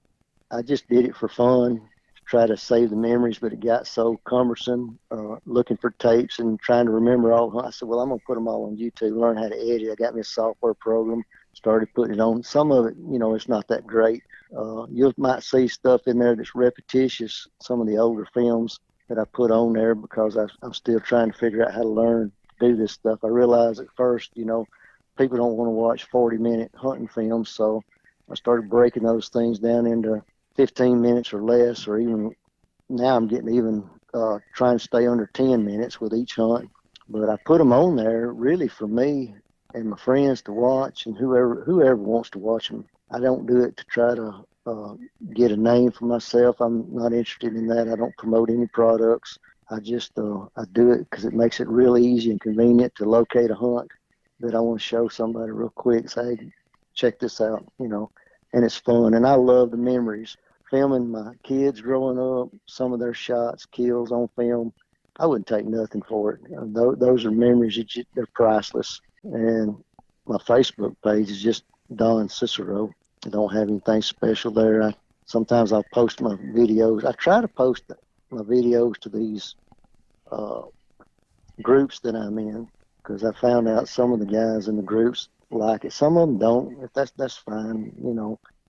I just did it for fun, to try to save the memories, but it got so cumbersome, looking for tapes and trying to remember all. I said, well, I'm going to put them all on YouTube, learn how to edit. I got me a software program, started putting it on. Some of it, it's not that great. You might see stuff in there that's repetitious, some of the older films that I put on there because I'm still trying to figure out how to learn to do this stuff. I realized at first, people don't want to watch 40-minute hunting films, so I started breaking those things down into 15 minutes or less, or even now I'm getting even trying to stay under 10 minutes with each hunt. But I put them on there really for me and my friends to watch, and whoever wants to watch them. I don't do it to try to get a name for myself. I'm not interested in that. I don't promote any products. I just I do it because it makes it real easy and convenient to locate a hunt that I want to show somebody real quick. Say, hey, check this out, and it's fun. And I love the memories. Filming my kids growing up, some of their shots, kills on film, I wouldn't take nothing for it. Those are memories they're priceless. And my Facebook page is just Don Cicero. I don't have anything special there. Sometimes I'll post my videos. I try to post my videos to these groups that I'm in, because I found out some of the guys in the groups like it. Some of them don't. If that's fine,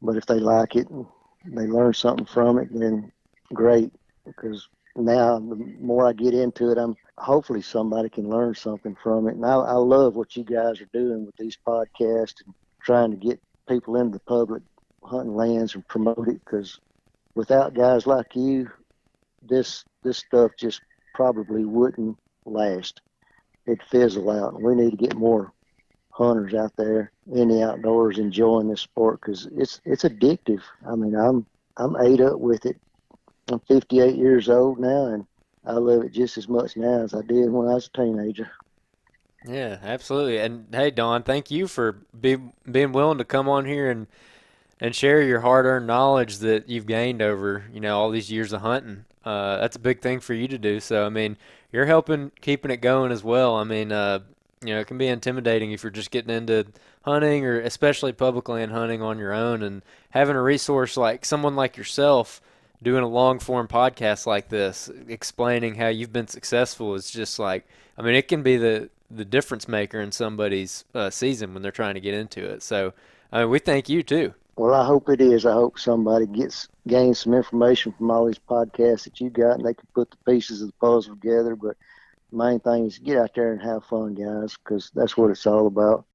But if they like it and they learn something from it, then great. Because now the more I get into it, hopefully somebody can learn something from it. And I love what you guys are doing with these podcasts and trying to get people into the public hunting lands and promote it. Because without guys like you, this stuff just probably wouldn't last. It'd fizzle out. And we need to get more hunters out there in the outdoors enjoying this sport, because it's addictive. I mean, I'm ate up with it. I'm 58 years old now, and I love it just as much now as I did when I was a teenager. Yeah, absolutely. And hey, Don, thank you for being willing to come on here and share your hard-earned knowledge that you've gained over, all these years of hunting. That's a big thing for you to do. So, I mean, you're helping keeping it going as well. I mean, it can be intimidating if you're just getting into hunting, or especially public land hunting on your own, and having a resource like someone like yourself doing a long-form podcast like this, explaining how you've been successful is just like, I mean, it can be the difference maker in somebody's season when they're trying to get into it. So, I mean, we thank you too. Well, I hope it is. I hope somebody gains some information from all these podcasts that you got, and they can put the pieces of the puzzle together. But the main thing is get out there and have fun, guys, because that's what it's all about.